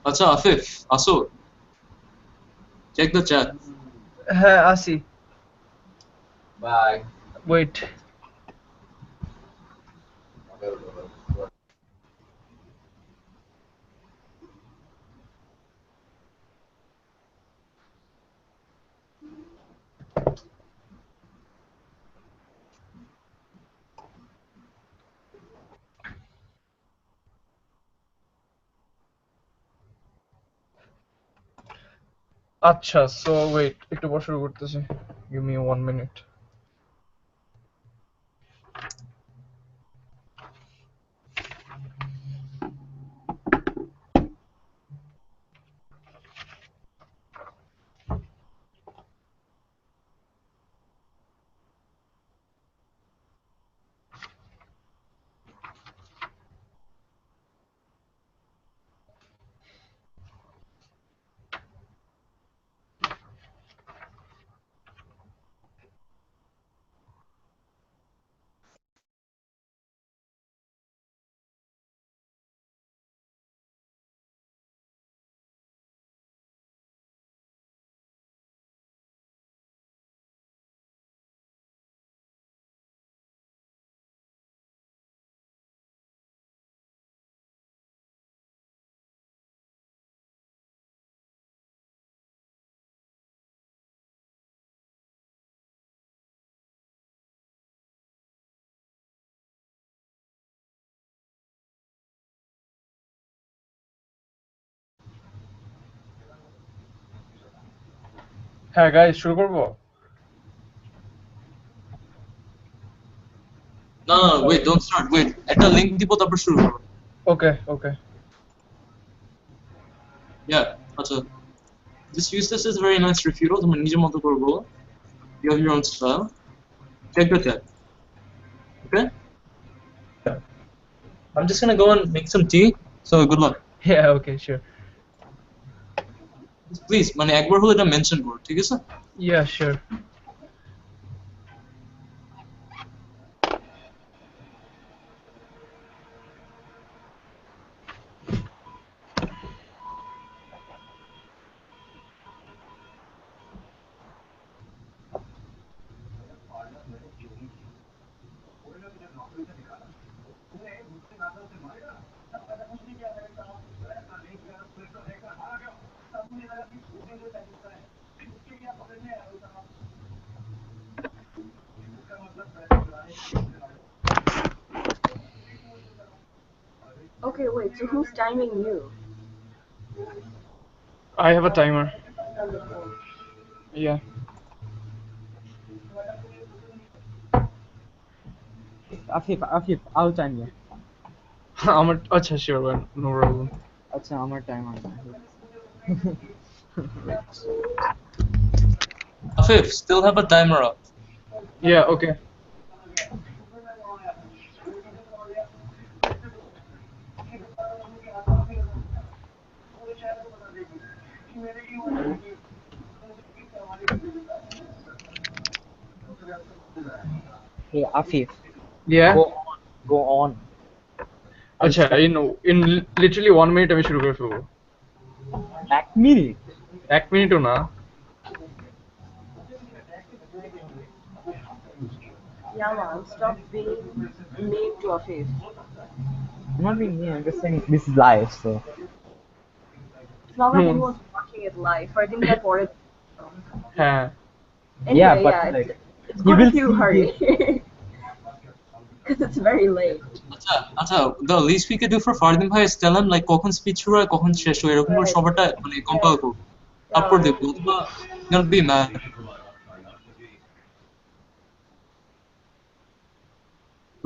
Acha, Afif, Aso. Check the chat. Asi. Bye. Wait. আচ্ছা, so wait, একটু পর শুরু করতেছি. Give me 1 minute. হ্যাঁ guys, শুরু করব? No, wait, don't start. Wait, একটা link দিব তারপর শুরু করো. Okay. Yeah, acha. This useless is a very nice refutal. তোমরা নিজের মতো করবো. You have your own style. Check the chat. Okay? I'm just gonna go and make some tea. So good luck. Yeah, okay, sure. Please, মানে একবার হলে এটা mention করো, ঠিক আছে? Yeah, sure. Okay, wait, so who's timing you? I have a timer. Yeah. Afif, I'll time you. আমার আচ্ছা, sure, man, no problem. আচ্ছা, আমার টাইম আছে. Afif, still have a timer up. Yeah, okay. Hey, Afif. Yeah. Go on. আচ্ছা, in literally 1 minute আমি শুরু করে ফেলবো. 1 minute? 1 মিনিটও না. Yeah, man, stop being mean to a face. I'm not being mean. I'm just saying this is live, so. It's not like anyone's watching it live. I think that's what it. হ্যাঁ Anyway, Yeah, but it's, like, it's you good will if you see hurry. Because it's very late. আচ্ছা, the least we could do for Fardin ভাই is tell him like কখন speech শুরু হয় কখন শেষ হয় এরকম করে Right. সবারটা মানে কম্পাইল করব তারপর Yeah. দেখব অথবা gonna be mad.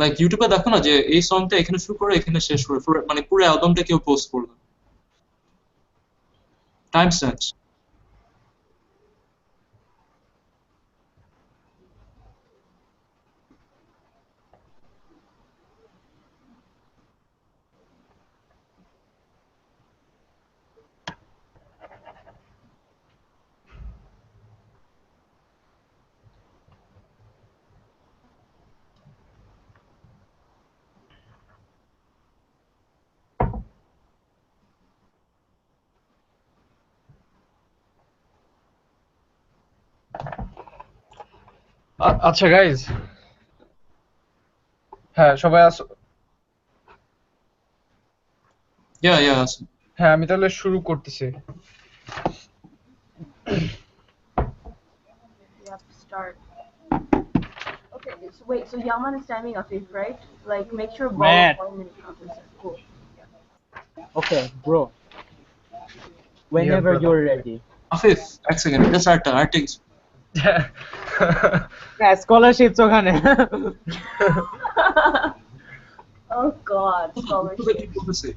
লাইক ইউটিউবে দেখো না যে এই সংটা এখানে শুরু করে এখানে শেষ করে মানে পুরো অ্যালবামটা কেউ পোস্ট করলো টাইম স্ট্যাম্পস আচ্ছা গাইজ হ্যাঁ সবাই আসো yeah হ্যাঁ আমি তাহলে শুরু করতেছি You have to start. Okay, so wait, so Yaman is timing Afif, right? Like, make sure ball Man. 1 minute completion. Cool. Okay, bro. Whenever brother. you're ready. Afif এক সেকেন্ড এটা স্টার্ট আর্টিক্স Yeah, scholarships ওখানে। Oh God, scholarship.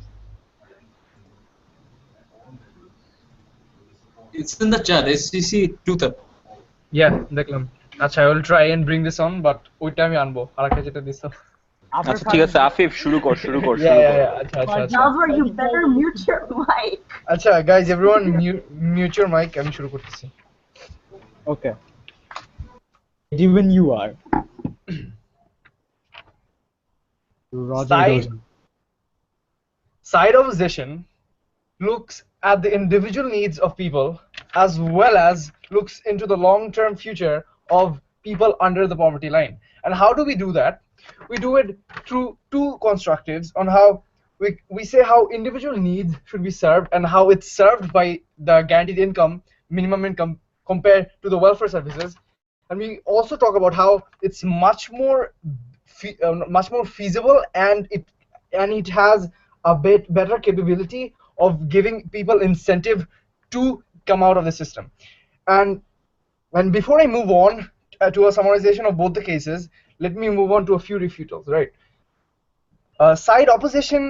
It's in the chat SDC 2 তে yeah দেখলাম আচ্ছা I will try and bring this on but ওইটা আমি আনবো আরেকটা যেটা দিছো আচ্ছা ঠিক আছে আফিফ শুরু কর আচ্ছা আচ্ছা আচ্ছা Nazar, you better mute your mic. আচ্ছা guys everyone mute your mic আমি শুরু করতেছি Okay. Even you are. Side opposition looks at the individual needs of people as well as looks into the long-term future of people under the poverty line. And how do we do that? We do it through two constructives on how we say how individual needs should be served and how it's served by the guaranteed income, minimum income compared to the welfare services. And we also talk about how it's much more feasible and it has a bit better capability of giving people incentive to come out of the system. And before I move on to a summarization of both the cases, let me move on to a few refutals, right? Side opposition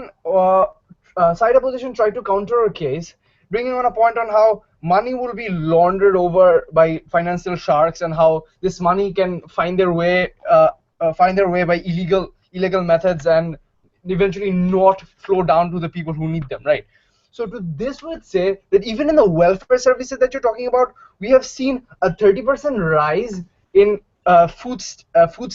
tried to counter a case, bringing on a point on how money will be laundered over by financial sharks and how this money can find their way by illegal methods and eventually not flow down to the people who need them, right? So to this would say that even in the welfare services that you're talking about, we have seen a 30% rise in food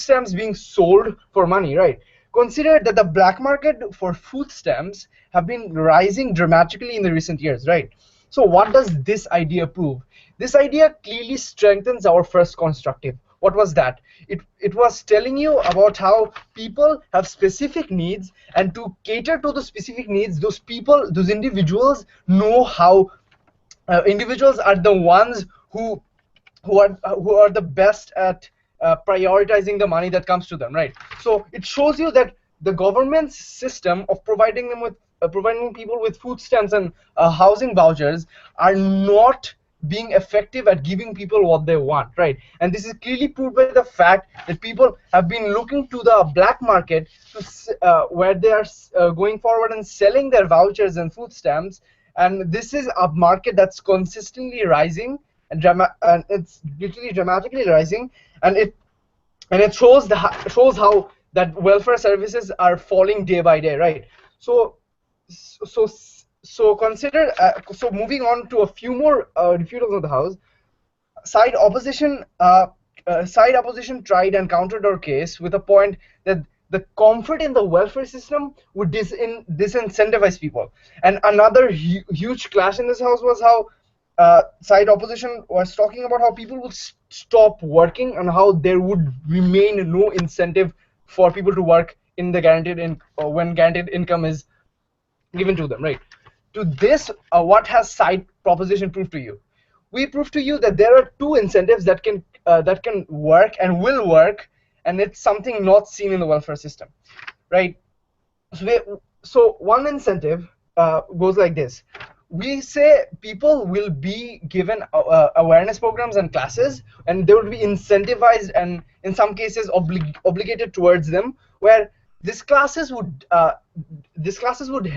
stamps being sold for money, right? Consider that the black market for food stamps have been rising dramatically in the recent years, right? So what does this idea prove? This idea clearly strengthens our first constructive. What was that? It was telling you about how people have specific needs, and to cater to the specific needs, those individuals know how individuals are the ones who are the best at prioritizing the money that comes to them, right? So it shows you that the government's system of providing people with food stamps and housing vouchers are not being effective at giving people what they want, right? And this is clearly proved by the fact that people have been looking to the black market where they are going forward and selling their vouchers and food stamps, and this is a market that's consistently rising and it's literally dramatically rising, and it shows how that welfare services are falling day by day, right? So consider so moving on to a few more refutals of the house. Side opposition tried and countered our case with a point that the comfort in the welfare system would disincentivize people. And another huge clash in this house was how side opposition was talking about how people would stop working and how there would remain no incentive for people to work in the when guaranteed income is given to them, right? To this, what has side proposition proved to you? We proved to you that there are two incentives that can work and will work, and it's something not seen in the welfare system, right? So one incentive goes like this. We say people will be given awareness programs and classes, and they will be incentivized and in some cases obligated towards them, where these classes would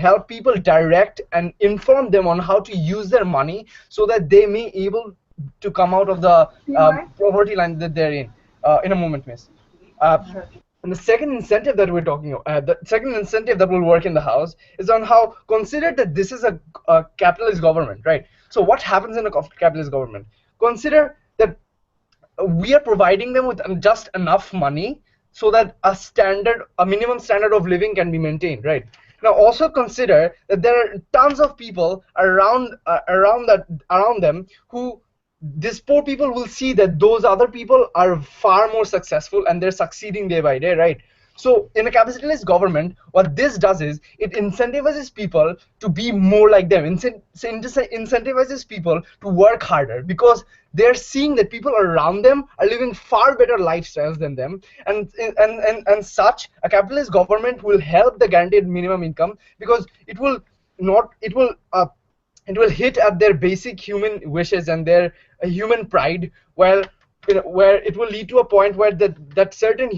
help people direct and inform them on how to use their money so that they may able to come out of the poverty line that they're in a moment, miss. And the second incentive that we're talking about, the second incentive that will work in the house is on how, consider that this is a capitalist government, right? So what happens in a capitalist government? Consider that we are providing them with just enough money so that a minimum standard of living can be maintained, right? Now also consider that there are tons of people around them who, these poor people will see that those other people are far more successful and they're succeeding day by day, right? So in a capitalist government, what this does is it incentivizes people to be more like them, incentivizes people to work harder, because they're seeing that people around them are living far better lifestyles than them, and such a capitalist government will help the guaranteed minimum income, because it will hit at their basic human wishes and their human pride, where it will lead to a point where that certain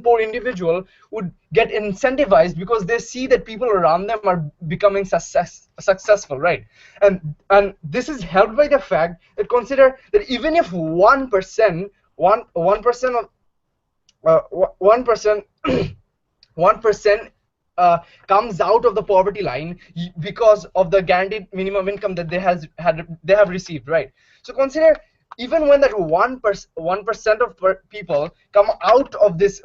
poor individual would get incentivized because they see that people around them are becoming successful, right? And this is helped by the fact that, consider that even if 1% comes out of the poverty line because of the guaranteed minimum income that they have received, right? So consider, even when that 1% of people come out of the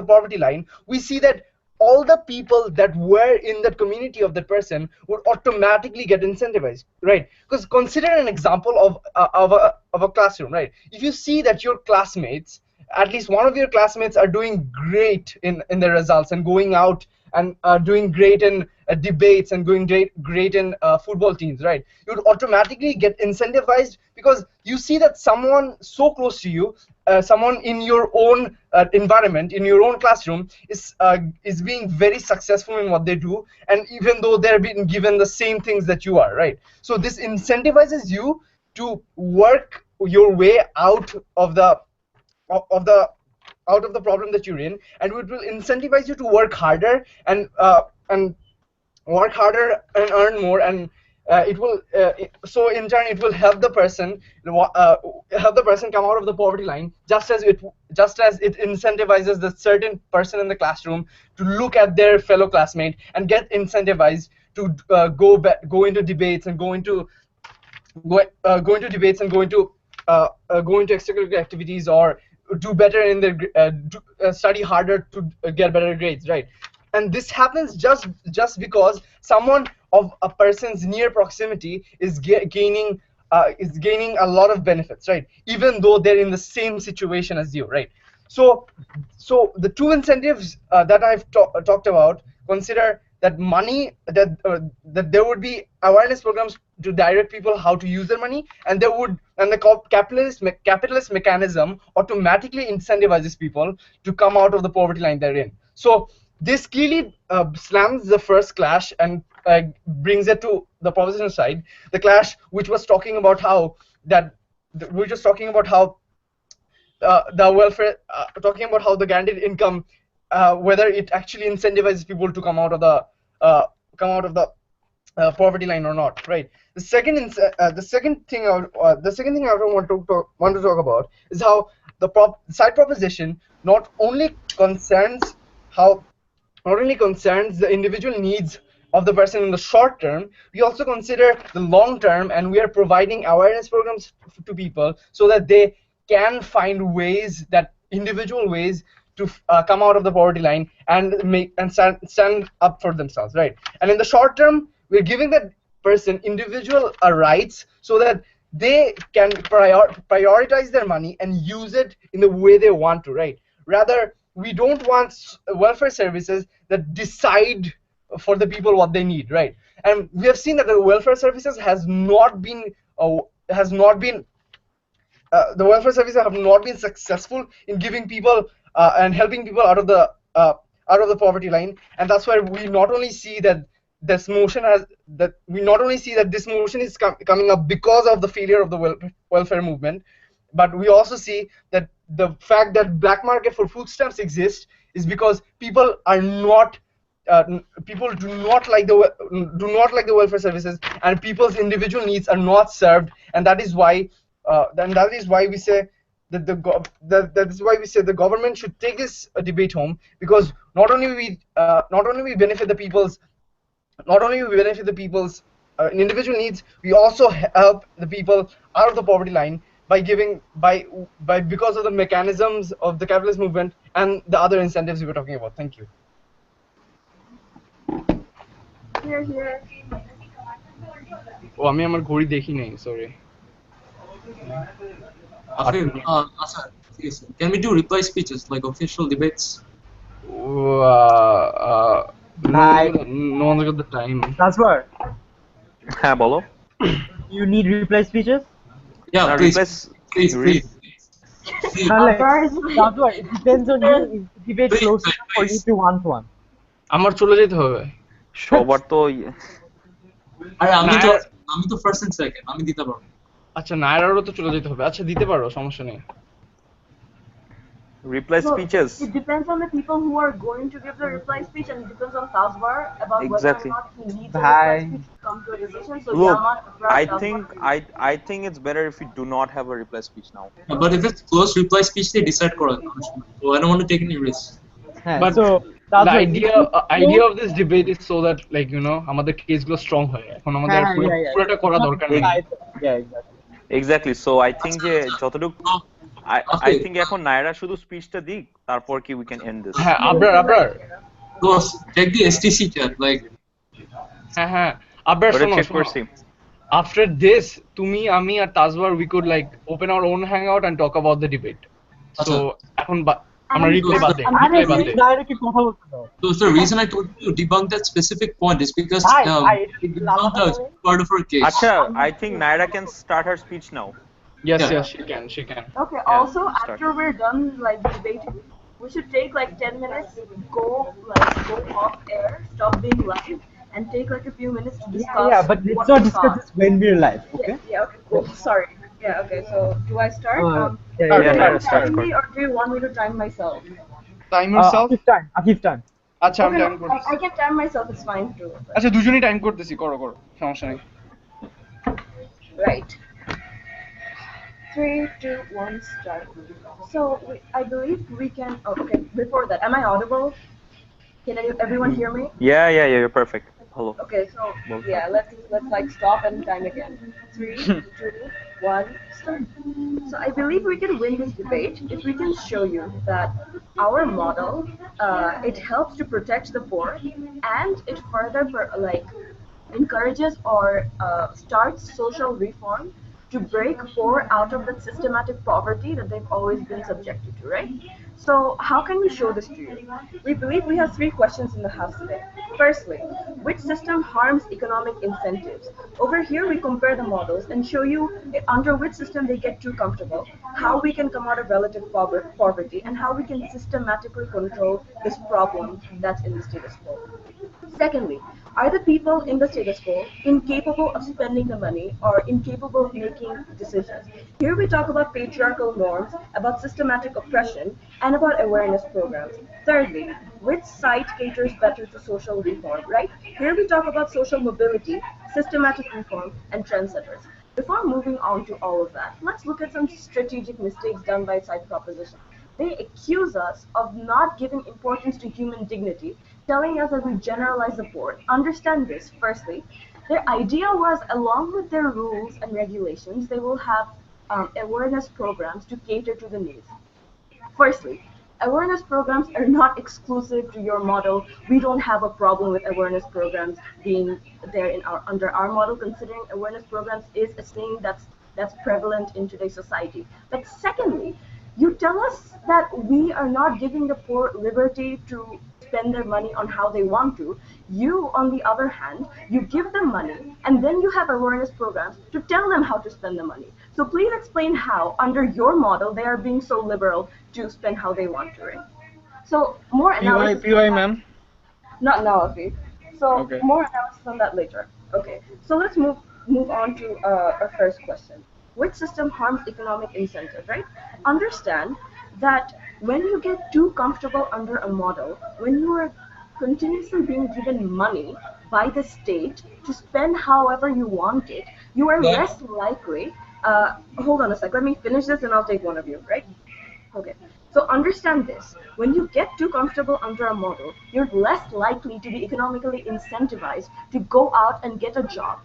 poverty line, we see that all the people that were in that community of that person would automatically get incentivized, right? Because consider an example of a classroom, right? If you see that your classmates, at least one of your classmates, are doing great in their results and going out and doing great in debates and going great in football teams, right? You would automatically get incentivized because you see that someone so close to you, someone in your own environment, in your own classroom, is being very successful in what they do, and even though they're being given the same things that you are, right? So this incentivizes you to work your way out of the problem that you're in, and it will incentivize you to work harder and work harder and earn more, and so in turn it will help the person come out of the poverty line, just as it incentivizes the certain person in the classroom to look at their fellow classmate and get incentivized to go into debates and go into extracurricular activities, or do better in their study harder to get better grades, right? And this happens just because someone of a person's near proximity is gaining a lot of benefits, right? Even though they're in the same situation as you, right? So the two incentives that I've talked about, consider that that there would be awareness programs to direct people how to use their money, and the capitalist mechanism automatically incentivizes people to come out of the poverty line they're in. So this clearly slams the first clash and brings it to the proposition side, the clash which was talking about how the welfare, talking about how the guaranteed income, whether it actually incentivizes people to come out of the poverty line or not, right? The second thing I want to talk about is how the side proposition not only concerns the individual needs of the person in the short term, we also consider the long term, and we are providing awareness programs to people so that they can find individual ways to come out of the poverty line and stand up for themselves, right? And in the short term, we're giving that person individual rights so that they can prioritize their money and use it in the way they want to, right? Rather, we don't want welfare services that decide for the people what they need, right? And we have seen that the welfare services has not been the welfare services have not been successful in giving people and helping people out of the poverty line, and that's why we not only see that this motion is coming up because of the failure of the welfare movement, but we also see that the fact that black market for food stamps exists is because people are not people do not like the welfare services, and people's individual needs are not served, and that is why we say that that is why we say the government should take this debate home, because not only we benefit the people's individual needs, we also help the people out of the poverty line by giving by because of the mechanisms of the capitalist movement and the other incentives we were talking about. Thank you. Here. ও আমি আমার ঘড়ি দেখি নাই, sorry. Asad, can we do reply speeches like official debates? No one's got the time. Taswar, হ্যাঁ বলো। you need reply speeches? Yeah, Now please. replace- Please. Taswar, it depends on you. If debate Please, close enough for you please. to one-to-one. আমার চলে যেতে হবে। সবার তো আরে আমি তো ফার্স্ট এন্ড সেকেন্ড, আমি দিতে পারবো। আচ্ছা, নায়রারও তো চলে যেতে হবে। আচ্ছা, দিতে পারো, সমস্যা নেই। reply So, speeches it depends on the people who are going to give the reply speech, and it depends on Taswar about Exactly. whether or not he needs a reply speech to come to a decision. So look Yaman, Abrar, Taswar, I think it's better if we do not have a reply speech now. But if it's close reply speech, they decide করে। So I don't want to take any risk. But So, the Taswar, idea of this debate is so that, like, you know, আমাদের কেসগুলো strong হয়। এখন আমাদের পুরোটা করা দরকার নেই। Yeah, exactly. Exactly, so I think যে যতটুকু I think এখন নায়রা শুধু স্পিচটা দিক, তারপর কি we can end this. হ্যাঁ, Abrar Close. Check the SDC chat. Like, হ্যাঁ আবরার ওটা শোনো, check করছি। after this তুমি আমি আর Tajwar we could like open our own hangout and talk about the debate. So এখন আমরা রিপ্লাই বাদ দেই। Naira কি কথা বলতে দাও? so the reason I told you to debunk that specific point is because it debunked a part of her case. আচ্ছা, I think Naira can start her speech now. Yes, Yeah. yes, she can. Okay. Yeah, Also, start. after we're done like debating, we should take like 10 minutes, go off air, stop being live, and take like a few minutes to discuss. Yeah, but let's what not we discuss thought. this when we're live, okay? Yeah. Okay. Cool. Sorry. Yeah. Okay. So do I start? Yeah, Do yeah, you Naira, want to start. time me, or do you want me to time myself? Time yourself. Akif time. আচ্ছা, আমি Okay, time no, করতেছি। I can time myself. It's fine too. আচ্ছা, দুজনেই time করতেছি, করো সমস্যা নেই। Right. 3, 2, 1, start. So I believe we can. Oh, okay. Before that, am I audible? Can everyone hear me? Yeah, you're perfect. Hello. Okay, so yeah, let's like stop and time again. 3, 2, 1, start. So I believe we can win this debate if we can show you that our model it helps to protect the poor, and it further encourages or starts social reform to break poor out of that systematic poverty that they've always been subjected to, right? So how can we show this to you? We believe we have 3 questions in the house today. Firstly, which system harms economic incentives? Over here we compare the models and show you under which system they get too comfortable, how we can come out of relative poverty, and how we can systematically control this problem that's in the status quo. Secondly, are the people in the status quo incapable of spending the money or incapable of making decisions? Here we talk about patriarchal norms, about systematic oppression, and about awareness programs. Thirdly, which side caters better to social reform, right? Here we talk about social mobility, systematic reform, and trendsetters. Before moving on to all of that, let's look at some strategic mistakes done by side proposition. They accuse us of not giving importance to human dignity, telling us that we generalize the poor. Understand this. Firstly, their idea was, along with their rules and regulations, they will have awareness programs to cater to the needs. Firstly, awareness programs are not exclusive to your model. We don't have a problem with awareness programs being there under our model, considering awareness programs is a thing that's prevalent in today's society. But secondly, You tell us that we are not giving the poor liberty to spend their money on how they want to. You, on the other hand, you give them money and then you have awareness programs to tell them how to spend the money. So please explain how, under your model, they are being so liberal to spend how they want to, right? So more analysis. PY, ma'am. Not now, Afi. So Okay. more analysis on that later. Okay. So let's move on to our first question. Which system harms economic incentive, right? Understand that when you get too comfortable under a model, when you are continuously being given money by the state to spend however you want it, you are Yeah. less likely. Hold on a sec. Let me finish this, and I'll take one of you, right? Okay, so understand this. When you get too comfortable under a model, you're less likely to be economically incentivized to go out and get a job.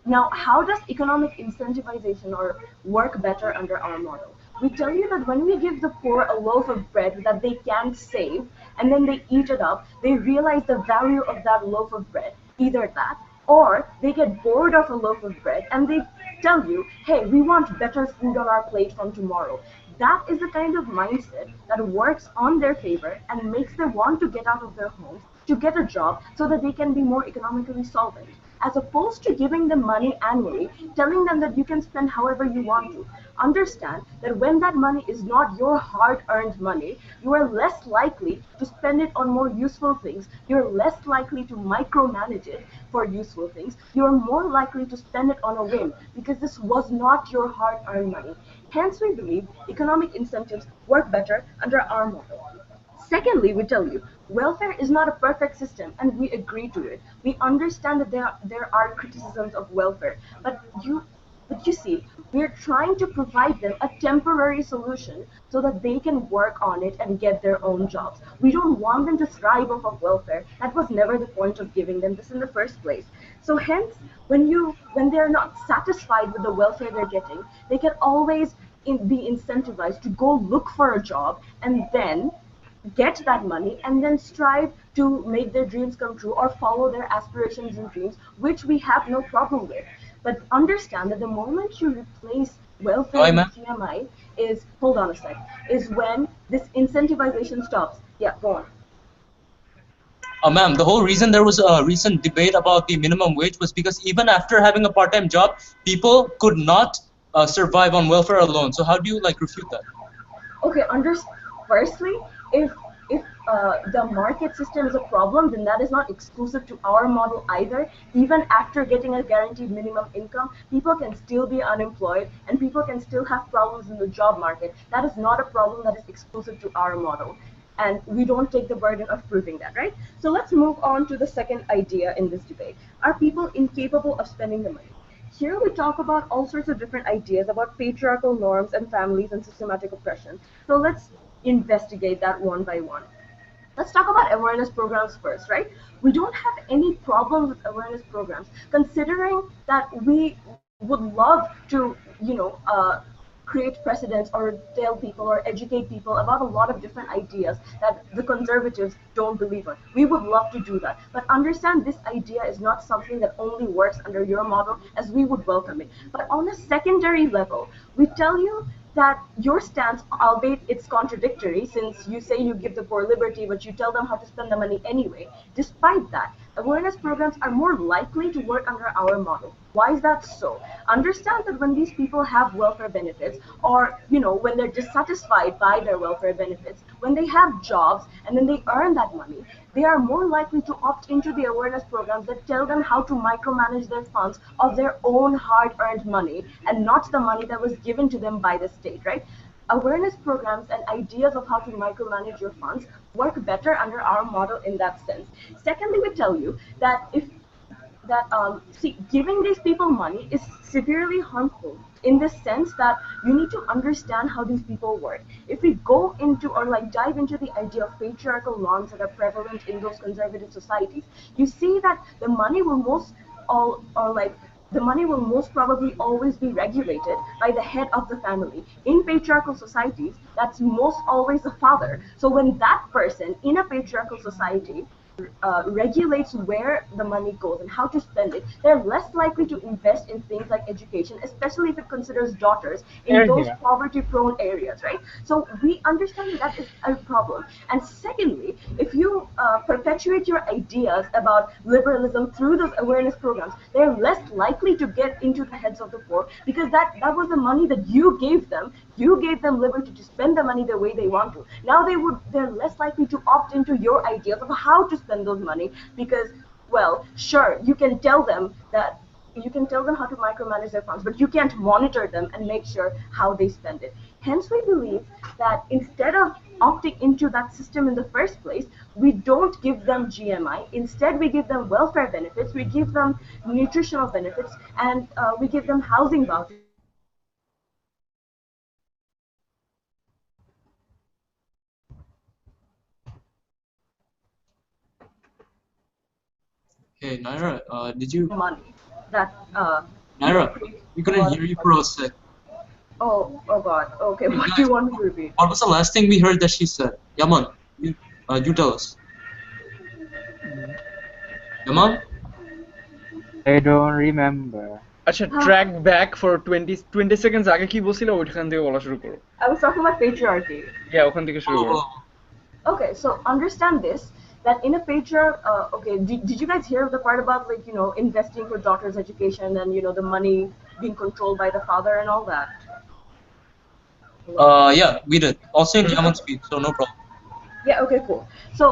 Now, how does economic incentivization or work better under our model? We tell you that when we give the poor a loaf of bread that they can't save, and then they eat it up, they realize the value of that loaf of bread. Either that, or they get bored of a loaf of bread and they tell you, hey, we want better food on our plate from tomorrow. That is the kind of mindset that works on their favor and makes them want to get out of their homes to get a job so that they can be more economically solvent, as opposed to giving them money annually, telling them that you can spend however you want to. Understand that when that money is not your hard-earned money, you are less likely to spend it on more useful things. You're less likely to micromanage it for useful things. You're more likely to spend it on a whim because this was not your hard-earned money. Hence, we believe economic incentives work better under our model. Secondly, we tell you, welfare is not a perfect system, and we agree to it. We understand that there are criticisms of welfare, but you see, we're trying to provide them a temporary solution so that they can work on it and get their own jobs. We don't want them to thrive off of welfare. That was never the point of giving them this in the first place. So hence, when they're not satisfied with the welfare they're getting, they can always be incentivized to go look for a job and then get that money and then strive to make their dreams come true or follow their aspirations and dreams, which we have no problem with. But understand that the moment you replace welfare Why, with ma'am? GMI is, hold on a sec, is when this incentivization stops. Yeah, go on. Ma'am, the whole reason there was a recent debate about the minimum wage was because even after having a part-time job, people could not survive on welfare alone. So how do you like refute that? Okay, firstly, if the market system is a problem, then that is not exclusive to our model either. Even after getting a guaranteed minimum income, people can still be unemployed and people can still have problems in the job market. That is not a problem that is exclusive to our model. And we don't take the burden of proving that, right? So let's move on to the second idea in this debate. Are people incapable of spending the money? Here we talk about all sorts of different ideas about patriarchal norms and families and systematic oppression. So let's investigate that one by one. Let's talk about awareness programs first, right? We don't have any problem with awareness programs, considering that we would love to, create precedents or tell people or educate people about a lot of different ideas that the conservatives don't believe in. We would love to do that. But understand this idea is not something that only works under your model, as we would welcome it. But on a secondary level, we tell you that your stance, albeit it's contradictory, since you say you give the poor liberty, but you tell them how to spend the money anyway. Despite that, awareness programs are more likely to work under our model. Why is that so? Understand that when these people have welfare benefits, or when they're dissatisfied by their welfare benefits, when they have jobs and then they earn that money, they are more likely to opt into the awareness programs that tell them how to micromanage their funds of their own hard-earned money and not the money that was given to them by the state, right? Awareness programs and ideas of how to micromanage your funds work better under our model in that sense. Secondly, we tell you that giving these people money is severely harmful in the sense that you need to understand how these people work. If we go into or dive into the idea of patriarchal norms that are prevalent in those conservative societies, you see that the money will most probably always be regulated by the head of the family. In patriarchal societies, that's most always the father. So when that person in a patriarchal society regulates where the money goes and how to spend it, they're less likely to invest in things like education, especially if it considers daughters in those poverty-prone areas, right? So we understand that is a problem. And secondly, if you perpetuate your ideas about liberalism through those awareness programs, they're less likely to get into the heads of the poor because that was the money that you gave them. You gave them liberty to spend the money the way they want to. Now they're less likely to opt into your ideas of how to spend those money because, well, sure, you can tell them how to micromanage their funds, but you can't monitor them and make sure how they spend it. Hence, we believe that instead of opting into that system in the first place, we don't give them GMI. Instead, we give them welfare benefits, we give them nutritional benefits, and we give them housing vouchers. Hey, Naira, did you? Money that Naira, we couldn't hear you for a sec. Oh God. Okay, what do you want me to repeat? What was the last thing we heard that she said? Yaman, you tell us. Yaman? I don't remember. আচ্ছা track back for 20 seconds আগে কি বলছিল ওইখান থেকে বলা শুরু করো I was talking about patriarchy. হ্যাঁ ওখান থেকে শুরু করো Okay, so understand this, that in a patriarch, okay, did you guys hear the part about, like, you know, investing for daughters' education and, you know, the money being controlled by the father and all that? Yeah, we did. Also in Yaman's speech, so no problem. Yeah, okay, cool. So,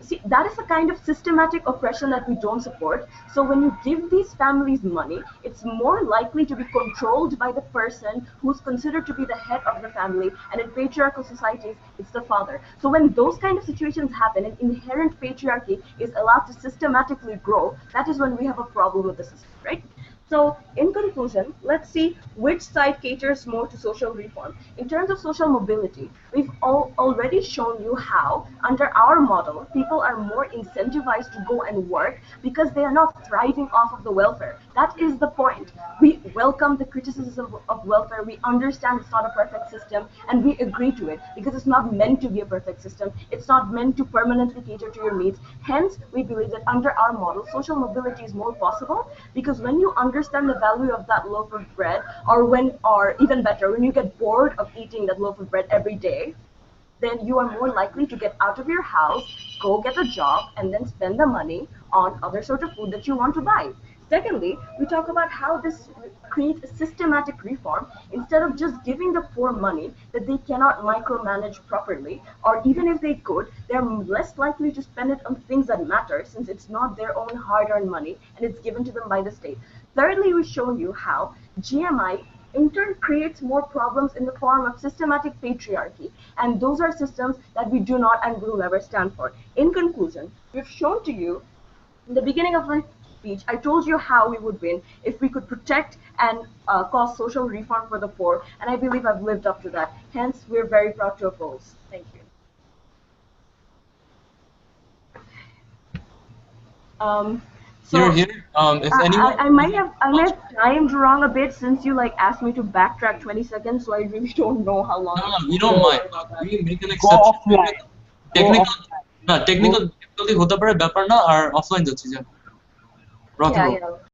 see, that is the kind of systematic oppression that we don't support. So when you give these families money, it's more likely to be controlled by the person who's considered to be the head of the family, and in patriarchal societies, it's the father. So when those kind of situations happen and inherent patriarchy is allowed to systematically grow, that is when we have a problem with the system, right? So, in conclusion, let's see which side caters more to social reform. In terms of social mobility, we've already shown you how, under our model, people are more incentivized to go and work because they are not thriving off of the welfare. That is the point. We welcome the criticism of welfare. We understand it's not a perfect system, and we agree to it because it's not meant to be a perfect system. It's not meant to permanently cater to your needs. Hence, we believe that under our model, social mobility is more possible because when you understand the value of that loaf of bread, or even better, when you get bored of eating that loaf of bread every day, then you are more likely to get out of your house, go get a job, and then spend the money on other sort of food that you want to buy. Secondly, we talk about how this creates a systematic reform. Instead of just giving the poor money that they cannot micromanage properly, or even if they could, they're less likely to spend it on things that matter since it's not their own hard-earned money and it's given to them by the state. Thirdly, we've shown you how GMI in turn creates more problems in the form of systematic patriarchy, and those are systems that we do not and will never stand for. In conclusion, we've shown to you in the beginning of my speech, I told you how we would win if we could protect and cause social reform for the poor, and I believe I've lived up to that. Hence, we're very proud to oppose. Thank you. So Here. If anyone, I might have timed wrong a bit since you like asked me to backtrack 20 seconds, so I really don't know how long. No, we don't mind. We make an exception. Technical difficulty হতে পারে ব্যাপার না আর offline যাচ্ছি যা Yeah, yeah.